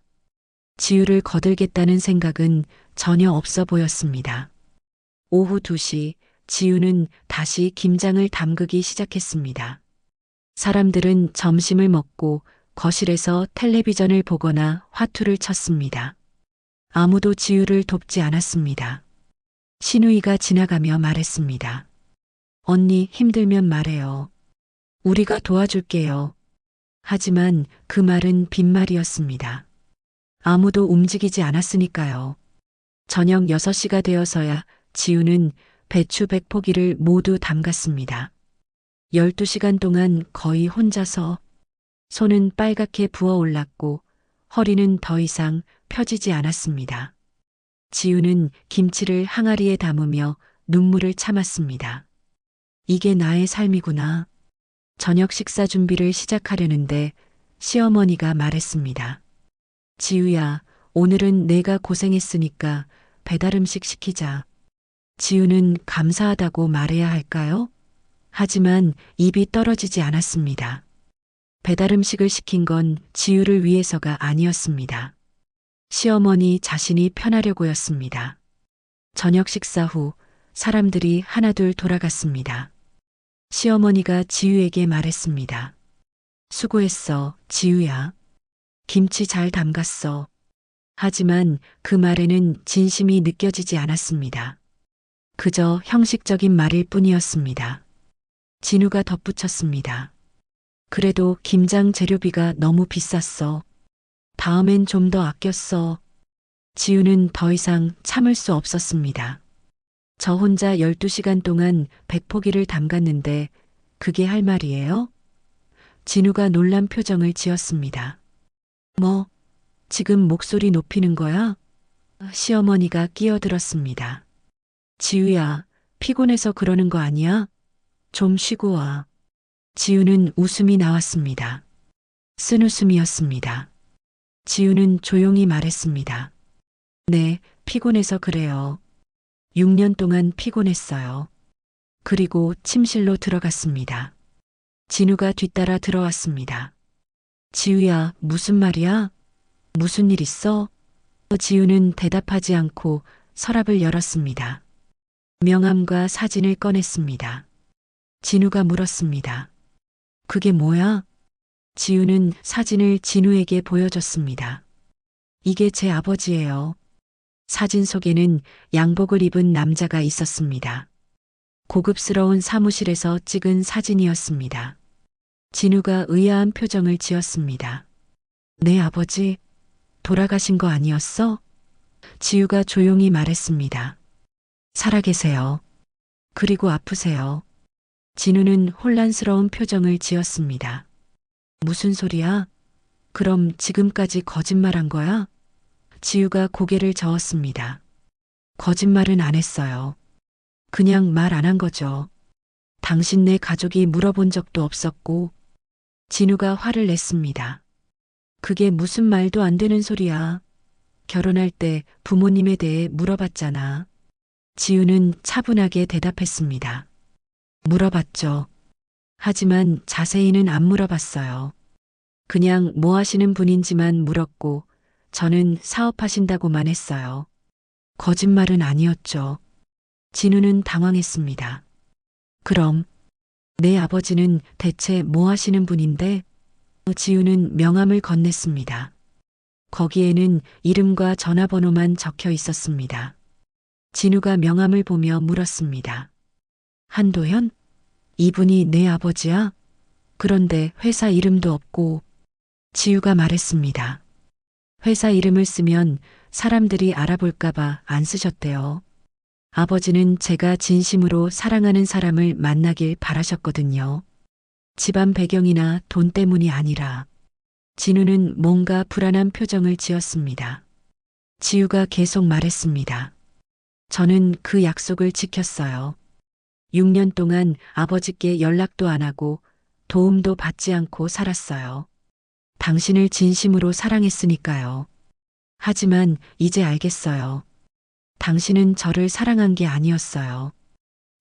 지우를 거들겠다는 생각은 전혀 없어 보였습니다. 오후 2시 지우는 다시 김장을 담그기 시작했습니다. 사람들은 점심을 먹고 거실에서 텔레비전을 보거나 화투를 쳤습니다. 아무도 지우를 돕지 않았습니다. 신우이가 지나가며 말했습니다. 언니 힘들면 말해요. 우리가 도와줄게요. 하지만 그 말은 빈말이었습니다. 아무도 움직이지 않았으니까요. 저녁 6시가 되어서야 지우는 배추 100포기를 모두 담갔습니다. 12시간 동안 거의 혼자서 손은 빨갛게 부어올랐고 허리는 더 이상 펴지지 않았습니다. 지우는 김치를 항아리에 담으며 눈물을 참았습니다. 이게 나의 삶이구나. 저녁 식사 준비를 시작하려는데 시어머니가 말했습니다. 지우야, 오늘은 내가 고생했으니까 배달 음식 시키자. 지우는 감사하다고 말해야 할까요? 하지만 입이 떨어지지 않았습니다. 배달 음식을 시킨 건 지우를 위해서가 아니었습니다. 시어머니 자신이 편하려고였습니다. 저녁 식사 후 사람들이 하나둘 돌아갔습니다. 시어머니가 지우에게 말했습니다. 수고했어, 지우야. 김치 잘 담갔어. 하지만 그 말에는 진심이 느껴지지 않았습니다. 그저 형식적인 말일 뿐이었습니다. 진우가 덧붙였습니다. 그래도 김장 재료비가 너무 비쌌어. 다음엔 좀 더 아꼈어. 지우는 더 이상 참을 수 없었습니다. 저 혼자 12시간 동안 백포기를 담갔는데 그게 할 말이에요? 진우가 놀란 표정을 지었습니다. 뭐, 지금 목소리 높이는 거야? 시어머니가 끼어들었습니다. 지우야, 피곤해서 그러는 거 아니야? 좀 쉬고 와. 지우는 웃음이 나왔습니다. 쓴웃음이었습니다. 지우는 조용히 말했습니다. 네, 피곤해서 그래요. 6년 동안 피곤했어요. 그리고 침실로 들어갔습니다. 진우가 뒤따라 들어왔습니다. 지우야, 무슨 말이야? 무슨 일 있어? 지우는 대답하지 않고 서랍을 열었습니다. 명함과 사진을 꺼냈습니다. 진우가 물었습니다. 그게 뭐야? 지우는 사진을 진우에게 보여줬습니다. 이게 제 아버지예요. 사진 속에는 양복을 입은 남자가 있었습니다. 고급스러운 사무실에서 찍은 사진이었습니다. 진우가 의아한 표정을 지었습니다. 내 아버지, 돌아가신 거 아니었어? 지우가 조용히 말했습니다. 살아계세요. 그리고 아프세요. 진우는 혼란스러운 표정을 지었습니다. 무슨 소리야? 그럼 지금까지 거짓말한 거야? 지우가 고개를 저었습니다. 거짓말은 안 했어요. 그냥 말 안 한 거죠. 당신네 가족이 물어본 적도 없었고. 진우가 화를 냈습니다. 그게 무슨 말도 안 되는 소리야. 결혼할 때 부모님에 대해 물어봤잖아. 지우는 차분하게 대답했습니다. 물어봤죠. 하지만 자세히는 안 물어봤어요. 그냥 뭐 하시는 분인지만 물었고 저는 사업하신다고만 했어요. 거짓말은 아니었죠. 진우는 당황했습니다. 그럼 내 아버지는 대체 뭐 하시는 분인데? 지우는 명함을 건넸습니다. 거기에는 이름과 전화번호만 적혀 있었습니다. 진우가 명함을 보며 물었습니다. 한도현? 이분이 내 아버지야? 그런데 회사 이름도 없고. 지우가 말했습니다. 회사 이름을 쓰면 사람들이 알아볼까봐 안 쓰셨대요. 아버지는 제가 진심으로 사랑하는 사람을 만나길 바라셨거든요. 집안 배경이나 돈 때문이 아니라. 진우는 뭔가 불안한 표정을 지었습니다. 지우가 계속 말했습니다. 저는 그 약속을 지켰어요. 6년 동안 아버지께 연락도 안 하고 도움도 받지 않고 살았어요. 당신을 진심으로 사랑했으니까요. 하지만 이제 알겠어요. 당신은 저를 사랑한 게 아니었어요.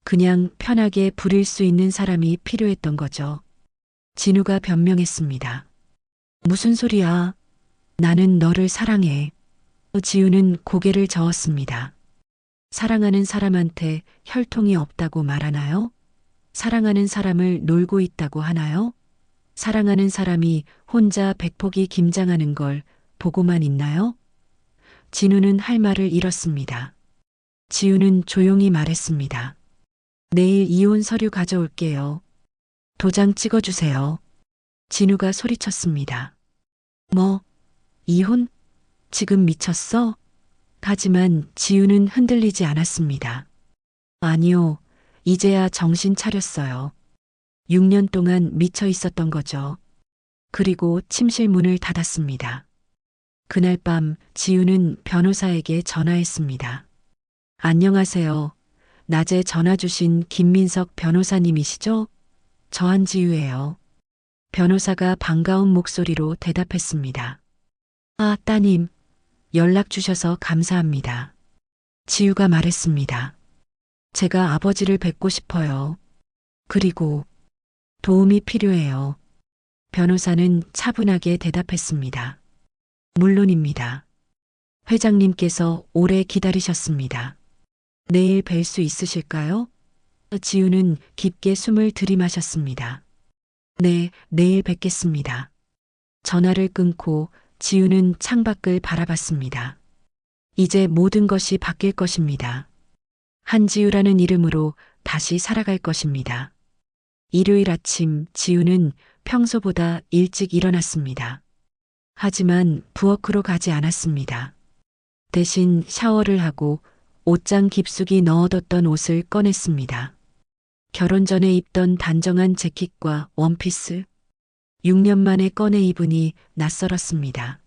그냥 편하게 부릴 수 있는 사람이 필요했던 거죠. 진우가 변명했습니다. 무슨 소리야? 나는 너를 사랑해. 지우는 고개를 저었습니다. 사랑하는 사람한테 혈통이 없다고 말하나요? 사랑하는 사람을 놀고 있다고 하나요? 사랑하는 사람이 혼자 백포기 김장하는 걸 보고만 있나요? 진우는 할 말을 잃었습니다. 지우는 조용히 말했습니다. 내일 이혼 서류 가져올게요. 도장 찍어주세요. 진우가 소리쳤습니다. 뭐, 이혼? 지금 미쳤어? 하지만 지우는 흔들리지 않았습니다. 아니요, 이제야 정신 차렸어요. 6년 동안 미쳐 있었던 거죠. 그리고 침실 문을 닫았습니다. 그날 밤 지우는 변호사에게 전화했습니다. 안녕하세요. 낮에 전화 주신 김민석 변호사님이시죠? 저 한지우예요. 변호사가 반가운 목소리로 대답했습니다. 아, 따님. 연락 주셔서 감사합니다. 지우가 말했습니다. 제가 아버지를 뵙고 싶어요. 그리고 도움이 필요해요. 변호사는 차분하게 대답했습니다. 물론입니다. 회장님께서 오래 기다리셨습니다. 내일 뵐 수 있으실까요? 지우는 깊게 숨을 들이마셨습니다. 네, 내일 뵙겠습니다. 전화를 끊고 지우는 창밖을 바라봤습니다. 이제 모든 것이 바뀔 것입니다. 한지우라는 이름으로 다시 살아갈 것입니다. 일요일 아침 지우는 평소보다 일찍 일어났습니다. 하지만 부엌으로 가지 않았습니다. 대신 샤워를 하고 옷장 깊숙이 넣어뒀던 옷을 꺼냈습니다. 결혼 전에 입던 단정한 재킷과 원피스. 6년 만에 꺼내 입으니 낯설었습니다.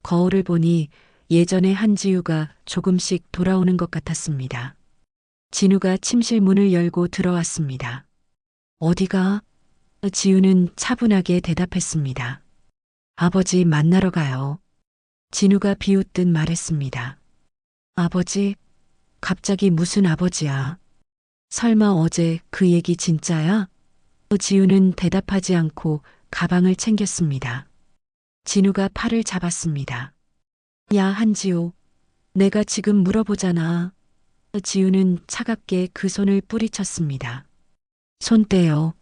거울을 보니 예전의 한지우가 조금씩 돌아오는 것 같았습니다. 진우가 침실 문을 열고 들어왔습니다. 어디가? 지우는 차분하게 대답했습니다. 아버지 만나러 가요. 진우가 비웃듯 말했습니다. 아버지? 갑자기 무슨 아버지야? 설마 어제 그 얘기 진짜야? 지우는 대답하지 않고 가방을 챙겼습니다. 진우가 팔을 잡았습니다. 야, 한지우. 내가 지금 물어보잖아. 지우는 차갑게 그 손을 뿌리쳤습니다. 손 떼요.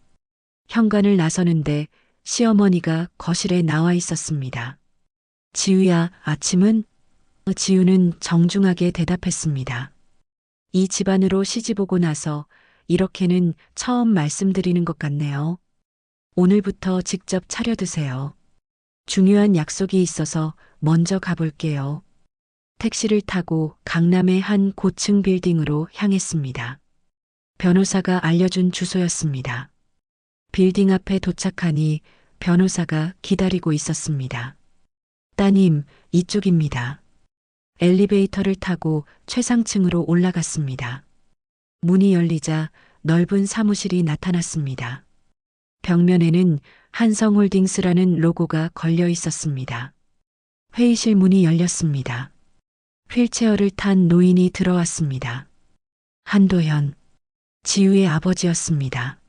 현관을 나서는데 시어머니가 거실에 나와 있었습니다. 지우야, 아침은? 지우는 정중하게 대답했습니다. 이 집안으로 시집오고 나서 이렇게는 처음 말씀드리는 것 같네요. 오늘부터 직접 차려 드세요. 중요한 약속이 있어서 먼저 가볼게요. 택시를 타고 강남의 한 고층 빌딩으로 향했습니다. 변호사가 알려준 주소였습니다. 빌딩 앞에 도착하니 변호사가 기다리고 있었습니다. 따님, 이쪽입니다. 엘리베이터를 타고 최상층으로 올라갔습니다. 문이 열리자 넓은 사무실이 나타났습니다. 벽면에는 한성홀딩스라는 로고가 걸려 있었습니다. 회의실 문이 열렸습니다. 휠체어를 탄 노인이 들어왔습니다. 한도현, 지우의 아버지였습니다.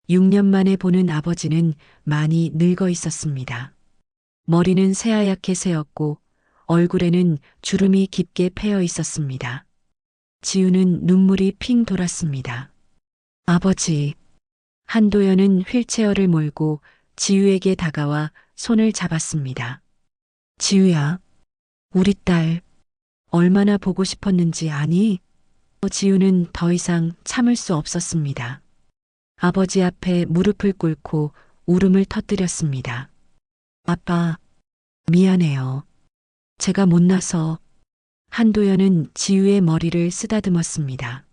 6년 만에 보는 아버지는 많이 늙어 있었습니다. 머리는 새하얗게 새었고 얼굴에는 주름이 깊게 패여 있었습니다. 지우는 눈물이 핑 돌았습니다. 아버지. 한도연은 휠체어를 몰고 지우에게 다가와 손을 잡았습니다. 지우야, 우리 딸 얼마나 보고 싶었는지 아니? 지우는 더 이상 참을 수 없었습니다. 아버지 앞에 무릎을 꿇고 울음을 터뜨렸습니다. 아빠, 미안해요. 제가 못나서. 한도연은 지우의 머리를 쓰다듬었습니다.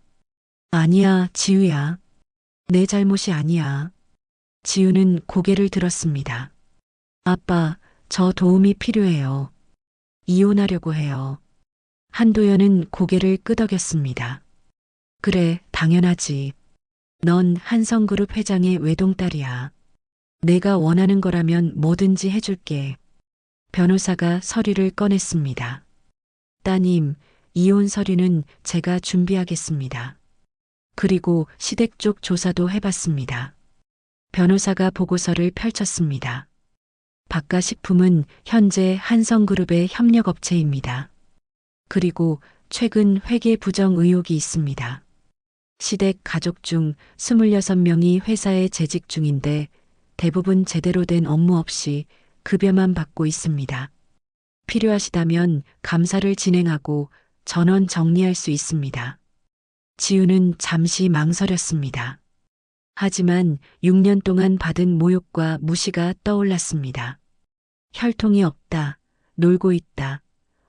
아니야, 지우야. 내 잘못이 아니야. 지우는 고개를 들었습니다. 아빠, 저 도움이 필요해요. 이혼하려고 해요. 한도연은 고개를 끄덕였습니다. 그래, 당연하지. 넌 한성그룹 회장의 외동딸이야. 내가 원하는 거라면 뭐든지 해줄게. 변호사가 서류를 꺼냈습니다. 따님, 이혼 서류는 제가 준비하겠습니다. 그리고 시댁 쪽 조사도 해봤습니다. 변호사가 보고서를 펼쳤습니다. 박가식품은 현재 한성그룹의 협력업체입니다. 그리고 최근 회계 부정 의혹이 있습니다. 시댁 가족 중 26명이 회사에 재직 중인데 대부분 제대로 된 업무 없이 급여만 받고 있습니다. 필요하시다면 감사를 진행하고 전원 정리할 수 있습니다. 지우는 잠시 망설였습니다. 하지만 6년 동안 받은 모욕과 무시가 떠올랐습니다. 혈통이 없다. 놀고 있다.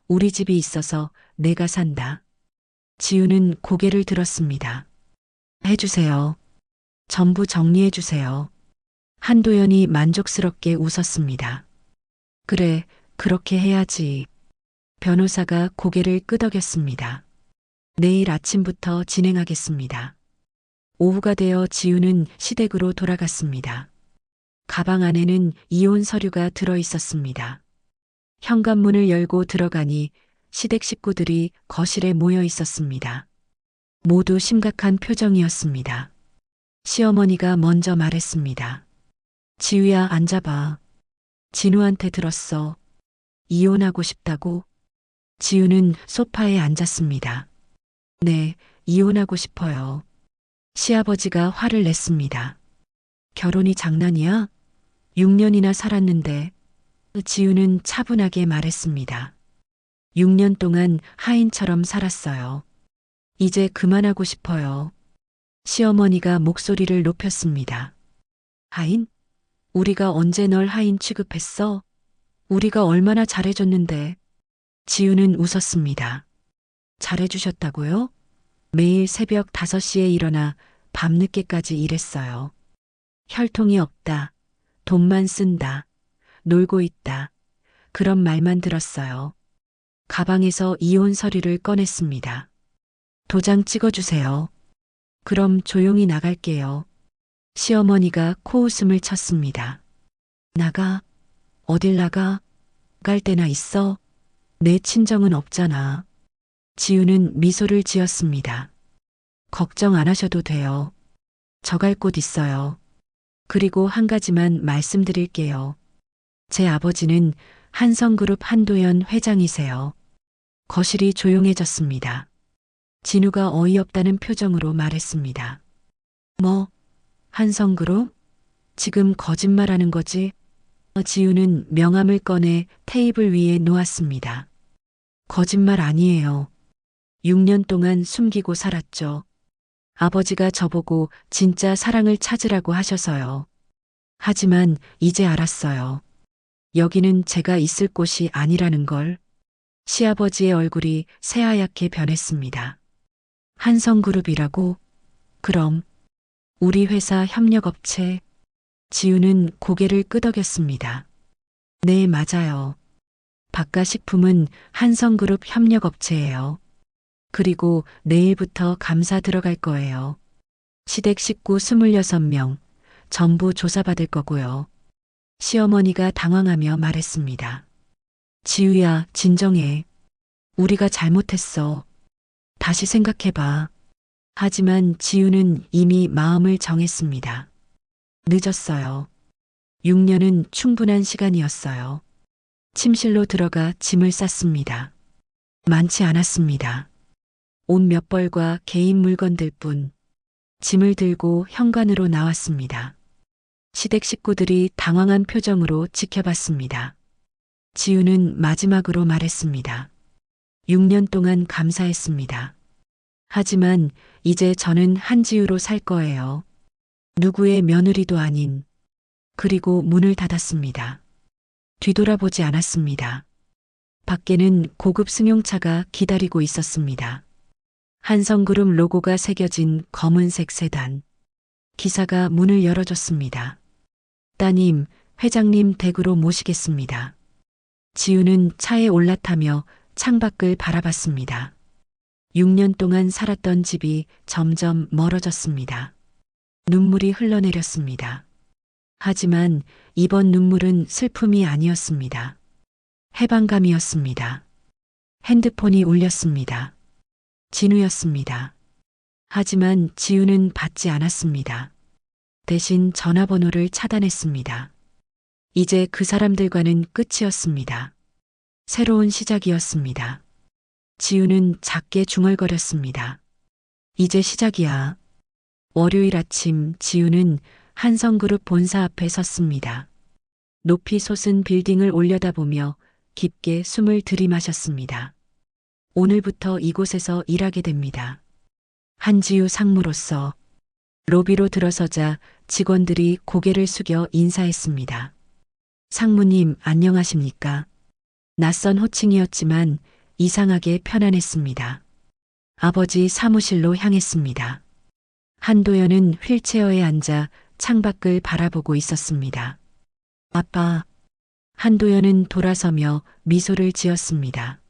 우리 집이 있어서 내가 산다. 지우는 고개를 들었습니다. 해주세요. 전부 정리해 주세요. 한도연이 만족스럽게 웃었습니다. 그래, 그렇게 해야지. 변호사가 고개를 끄덕였습니다. 내일 아침부터 진행하겠습니다. 오후가 되어 지우는 시댁으로 돌아갔습니다. 가방 안에는 이혼 서류가 들어 있었습니다. 현관문을 열고 들어가니 시댁 식구들이 거실에 모여 있었습니다. 모두 심각한 표정이었습니다. 시어머니가 먼저 말했습니다. 지우야, 앉아봐. 진우한테 들었어. 이혼하고 싶다고? 지우는 소파에 앉았습니다. 네, 이혼하고 싶어요. 시아버지가 화를 냈습니다. 결혼이 장난이야? 6년이나 살았는데. 지우는 차분하게 말했습니다. 6년 동안 하인처럼 살았어요. 이제 그만하고 싶어요. 시어머니가 목소리를 높였습니다. 하인? 우리가 언제 널 하인 취급했어? 우리가 얼마나 잘해줬는데. 지우는 웃었습니다. 잘해주셨다고요? 매일 새벽 5시에 일어나 밤늦게까지 일했어요. 혈통이 없다. 돈만 쓴다. 놀고 있다. 그런 말만 들었어요. 가방에서 이혼 서류를 꺼냈습니다. 도장 찍어주세요. 그럼 조용히 나갈게요. 시어머니가 코웃음을 쳤습니다. 나가? 어딜 나가? 갈 데나 있어? 내 친정은 없잖아. 지우는 미소를 지었습니다. 걱정 안 하셔도 돼요. 저 갈 곳 있어요. 그리고 한 가지만 말씀드릴게요. 제 아버지는 한성그룹 한도연 회장이세요. 거실이 조용해졌습니다. 진우가 어이없다는 표정으로 말했습니다. 뭐? 한성그룹? 지금 거짓말하는 거지? 지우는 명함을 꺼내 테이블 위에 놓았습니다. 거짓말 아니에요. 6년 동안 숨기고 살았죠. 아버지가 저보고 진짜 사랑을 찾으라고 하셔서요. 하지만 이제 알았어요. 여기는 제가 있을 곳이 아니라는 걸. 시아버지의 얼굴이 새하얗게 변했습니다. 한성그룹이라고? 그럼 우리 회사 협력업체. 지우는 고개를 끄덕였습니다. 네, 맞아요. 박가식품은 한성그룹 협력업체예요. 그리고 내일부터 감사 들어갈 거예요. 시댁 식구 26명 전부 조사받을 거고요. 시어머니가 당황하며 말했습니다. 지우야, 진정해. 우리가 잘못했어. 다시 생각해봐. 하지만 지우는 이미 마음을 정했습니다. 늦었어요. 6년은 충분한 시간이었어요. 침실로 들어가 짐을 쌌습니다. 많지 않았습니다. 옷 몇 벌과 개인 물건들 뿐. 짐을 들고 현관으로 나왔습니다. 시댁 식구들이 당황한 표정으로 지켜봤습니다. 지우는 마지막으로 말했습니다. 6년 동안 감사했습니다. 하지만 이제 저는 한지우로 살 거예요. 누구의 며느리도 아닌. 그리고 문을 닫았습니다. 뒤돌아보지 않았습니다. 밖에는 고급 승용차가 기다리고 있었습니다. 한성그룹 로고가 새겨진 검은색 세단. 기사가 문을 열어줬습니다. 따님, 회장님 댁으로 모시겠습니다. 지우는 차에 올라타며 창밖을 바라봤습니다. 6년 동안 살았던 집이 점점 멀어졌습니다. 눈물이 흘러내렸습니다. 하지만 이번 눈물은 슬픔이 아니었습니다. 해방감이었습니다. 핸드폰이 울렸습니다. 진우였습니다. 하지만 지우는 받지 않았습니다. 대신 전화번호를 차단했습니다. 이제 그 사람들과는 끝이었습니다. 새로운 시작이었습니다. 지우는 작게 중얼거렸습니다. 이제 시작이야. 월요일 아침 지우는 한성그룹 본사 앞에 섰습니다. 높이 솟은 빌딩을 올려다보며 깊게 숨을 들이마셨습니다. 오늘부터 이곳에서 일하게 됩니다. 한지우 상무로서. 로비로 들어서자 직원들이 고개를 숙여 인사했습니다. 상무님, 안녕하십니까? 낯선 호칭이었지만 이상하게 편안했습니다. 아버지 사무실로 향했습니다. 한도연은 휠체어에 앉아 창밖을 바라보고 있었습니다. 아빠. 한도연은 돌아서며 미소를 지었습니다.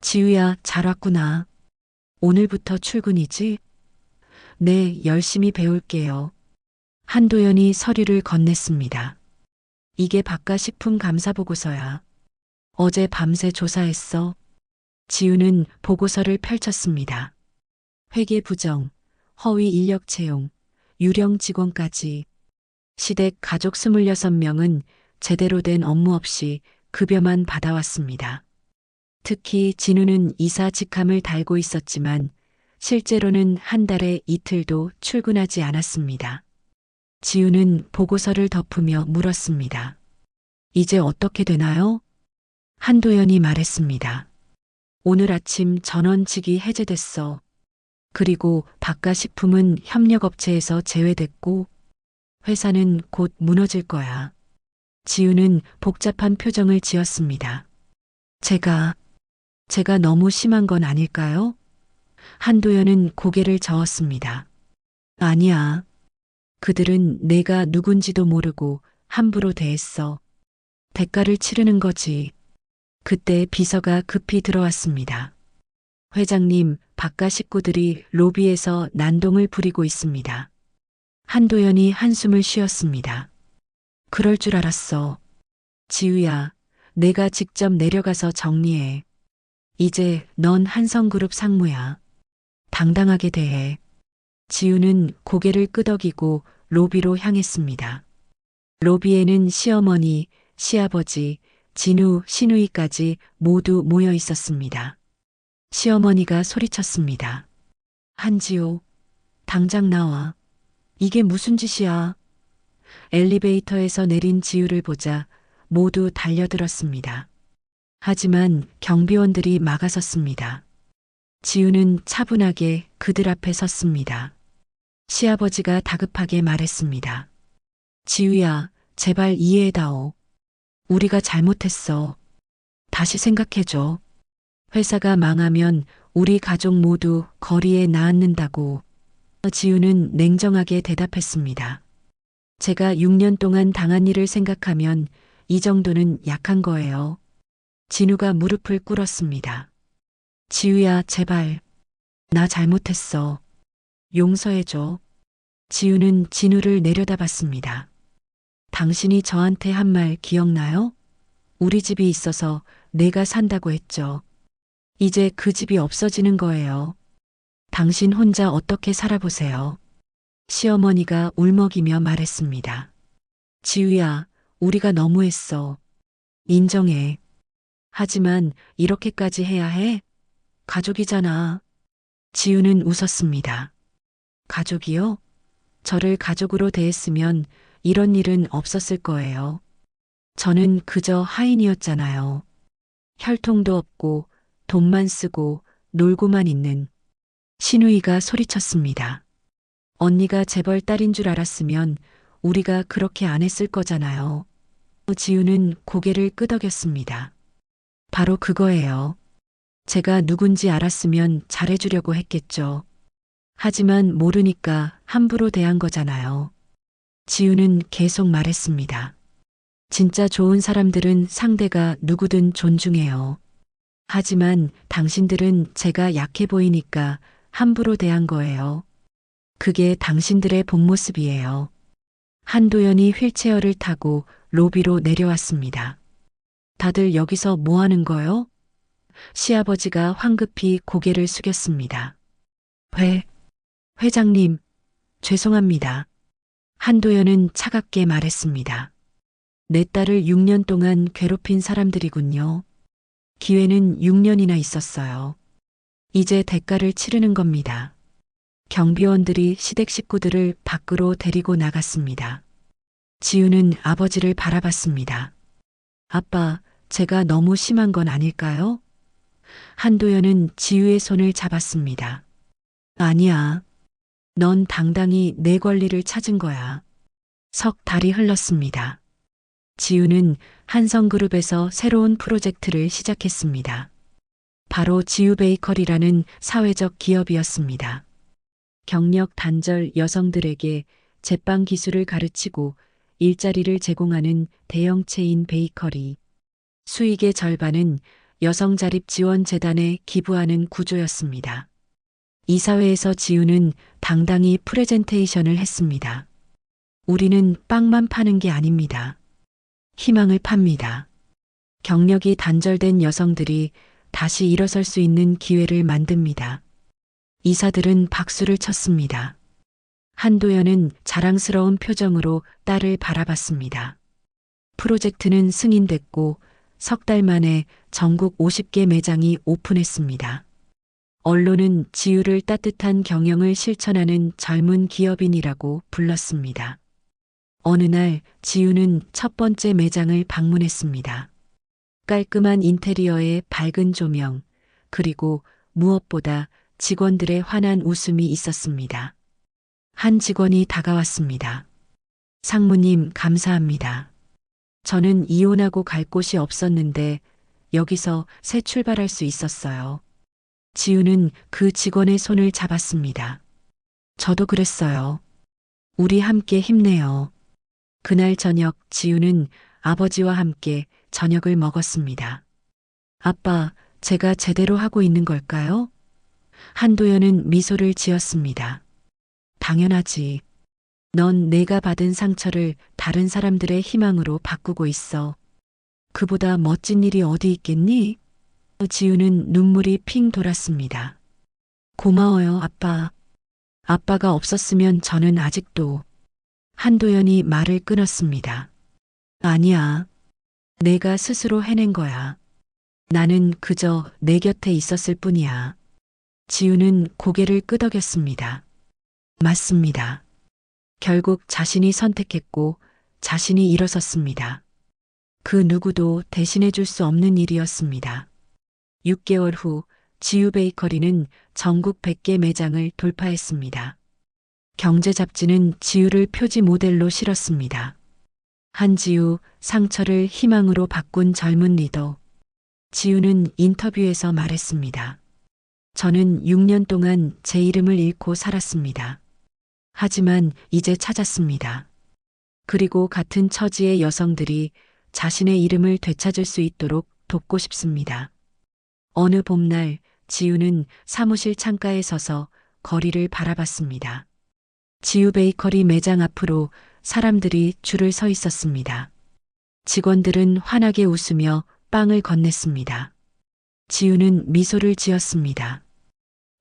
지우야, 잘 왔구나. 오늘부터 출근이지? 네, 열심히 배울게요. 한도연이 서류를 건넸습니다. 이게 바가식품 감사 보고서야. 어제 밤새 조사했어. 지우는 보고서를 펼쳤습니다. 회계 부정, 허위 인력 채용, 유령 직원까지. 시댁 가족 26명은 제대로 된 업무 없이 급여만 받아왔습니다. 특히 진우는 이사 직함을 달고 있었지만 실제로는 한 달에 이틀도 출근하지 않았습니다. 지우는 보고서를 덮으며 물었습니다. 이제 어떻게 되나요? 한도연이 말했습니다. 오늘 아침 전원직이 해제됐어. 그리고 바가식품은 협력업체에서 제외됐고 회사는 곧 무너질 거야. 지우는 복잡한 표정을 지었습니다. 제가 너무 심한 건 아닐까요? 한도연은 고개를 저었습니다. 아니야. 그들은 내가 누군지도 모르고 함부로 대했어. 대가를 치르는 거지. 그때 비서가 급히 들어왔습니다. 회장님, 바가 식구들이 로비에서 난동을 부리고 있습니다. 한도연이 한숨을 쉬었습니다. 그럴 줄 알았어. 지우야, 내가 직접 내려가서 정리해. 이제 넌 한성그룹 상무야. 당당하게 대해. 지우는 고개를 끄덕이고 로비로 향했습니다. 로비에는 시어머니, 시아버지, 진우, 시누이까지 모두 모여 있었습니다. 시어머니가 소리쳤습니다. 한지호, 당장 나와. 이게 무슨 짓이야? 엘리베이터에서 내린 지우를 보자 모두 달려들었습니다. 하지만 경비원들이 막아섰습니다. 지우는 차분하게 그들 앞에 섰습니다. 시아버지가 다급하게 말했습니다. 지우야, 제발 이해해다오. 우리가 잘못했어. 다시 생각해줘. 회사가 망하면 우리 가족 모두 거리에 나앉는다고. 지우는 냉정하게 대답했습니다. 제가 6년 동안 당한 일을 생각하면 이 정도는 약한 거예요. 진우가 무릎을 꿇었습니다. 지우야, 제발. 나 잘못했어. 용서해줘. 지우는 진우를 내려다봤습니다. 당신이 저한테 한 말 기억나요? 우리 집이 있어서 내가 산다고 했죠. 이제 그 집이 없어지는 거예요. 당신 혼자 어떻게 살아보세요. 시어머니가 울먹이며 말했습니다. 지우야, 우리가 너무했어. 인정해. 하지만 이렇게까지 해야 해? 가족이잖아. 지우는 웃었습니다. 가족이요? 저를 가족으로 대했으면 이런 일은 없었을 거예요. 저는 그저 하인이었잖아요. 혈통도 없고 돈만 쓰고 놀고만 있는. 시누이가 소리쳤습니다. 언니가 재벌 딸인 줄 알았으면 우리가 그렇게 안 했을 거잖아요. 지우는 고개를 끄덕였습니다. 바로 그거예요. 제가 누군지 알았으면 잘해주려고 했겠죠. 하지만 모르니까 함부로 대한 거잖아요. 지우는 계속 말했습니다. 진짜 좋은 사람들은 상대가 누구든 존중해요. 하지만 당신들은 제가 약해 보이니까 함부로 대한 거예요. 그게 당신들의 본 모습이에요. 한도연이 휠체어를 타고 로비로 내려왔습니다. 다들 여기서 뭐 하는 거요? 시아버지가 황급히 고개를 숙였습니다. 회장님, 죄송합니다. 한도연은 차갑게 말했습니다. 내 딸을 6년 동안 괴롭힌 사람들이군요. 기회는 6년이나 있었어요. 이제 대가를 치르는 겁니다. 경비원들이 시댁 식구들을 밖으로 데리고 나갔습니다. 지우는 아버지를 바라봤습니다. 아빠, 제가 너무 심한 건 아닐까요? 한도연은 지우의 손을 잡았습니다. 아니야. 넌 당당히 내 권리를 찾은 거야. 석 달이 흘렀습니다. 지우는 한성그룹에서 새로운 프로젝트를 시작했습니다. 바로 지우베이커리라는 사회적 기업이었습니다. 경력 단절 여성들에게 제빵 기술을 가르치고 일자리를 제공하는 대형 체인 베이커리. 수익의 절반은 여성자립지원재단에 기부하는 구조였습니다. 이사회에서 지우는 당당히 프레젠테이션을 했습니다. 우리는 빵만 파는 게 아닙니다. 희망을 팝니다. 경력이 단절된 여성들이 다시 일어설 수 있는 기회를 만듭니다. 이사들은 박수를 쳤습니다. 한도연은 자랑스러운 표정으로 딸을 바라봤습니다. 프로젝트는 승인됐고 석 달 만에 전국 50개 매장이 오픈했습니다. 언론은 지우를 따뜻한 경영을 실천하는 젊은 기업인이라고 불렀습니다. 어느 날 지우는 첫 번째 매장을 방문했습니다. 깔끔한 인테리어에 밝은 조명, 그리고 무엇보다 직원들의 환한 웃음이 있었습니다. 한 직원이 다가왔습니다. 상무님, 감사합니다. 저는 이혼하고 갈 곳이 없었는데 여기서 새 출발할 수 있었어요. 지우는 그 직원의 손을 잡았습니다. 저도 그랬어요. 우리 함께 힘내요. 그날 저녁 지우는 아버지와 함께 저녁을 먹었습니다. 아빠, 제가 제대로 하고 있는 걸까요? 한도연은 미소를 지었습니다. 당연하지. 넌 내가 받은 상처를 다른 사람들의 희망으로 바꾸고 있어. 그보다 멋진 일이 어디 있겠니? 지우는 눈물이 핑 돌았습니다. 고마워요, 아빠. 아빠가 없었으면 저는 아직도. 한도연이 말을 끊었습니다. 아니야. 내가 스스로 해낸 거야. 나는 그저 내 곁에 있었을 뿐이야. 지우는 고개를 끄덕였습니다. 맞습니다. 결국 자신이 선택했고 자신이 일어섰습니다. 그 누구도 대신해 줄 수 없는 일이었습니다. 6개월 후 지우 베이커리는 전국 100개 매장을 돌파했습니다. 경제 잡지는 지우를 표지 모델로 실었습니다. 한지우, 상처를 희망으로 바꾼 젊은 리더. 지우는 인터뷰에서 말했습니다. 저는 6년 동안 제 이름을 잃고 살았습니다. 하지만 이제 찾았습니다. 그리고 같은 처지의 여성들이 자신의 이름을 되찾을 수 있도록 돕고 싶습니다. 어느 봄날 지우는 사무실 창가에 서서 거리를 바라봤습니다. 지우 베이커리 매장 앞으로 사람들이 줄을 서 있었습니다. 직원들은 환하게 웃으며 빵을 건넸습니다. 지우는 미소를 지었습니다.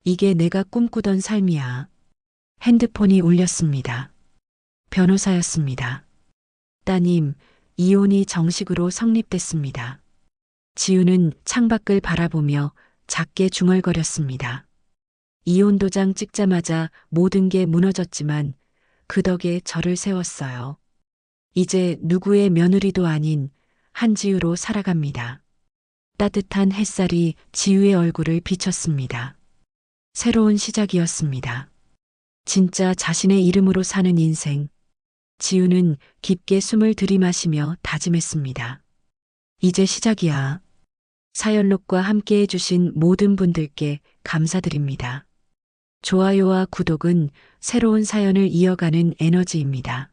이게 내가 꿈꾸던 삶이야. 핸드폰이 울렸습니다. 변호사였습니다. 따님, 이혼이 정식으로 성립됐습니다. 지우는 창밖을 바라보며 작게 중얼거렸습니다. 이혼 도장 찍자마자 모든 게 무너졌지만 그 덕에 저를 세웠어요. 이제 누구의 며느리도 아닌 한지우로 살아갑니다. 따뜻한 햇살이 지우의 얼굴을 비쳤습니다. 새로운 시작이었습니다. 진짜 자신의 이름으로 사는 인생. 지우는 깊게 숨을 들이마시며 다짐했습니다. 이제 시작이야. 사연록과 함께 해주신 모든 분들께 감사드립니다. 좋아요와 구독은 새로운 사연을 이어가는 에너지입니다.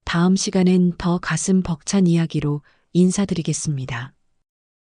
다음 시간엔 더 가슴 벅찬 이야기로 인사드리겠습니다.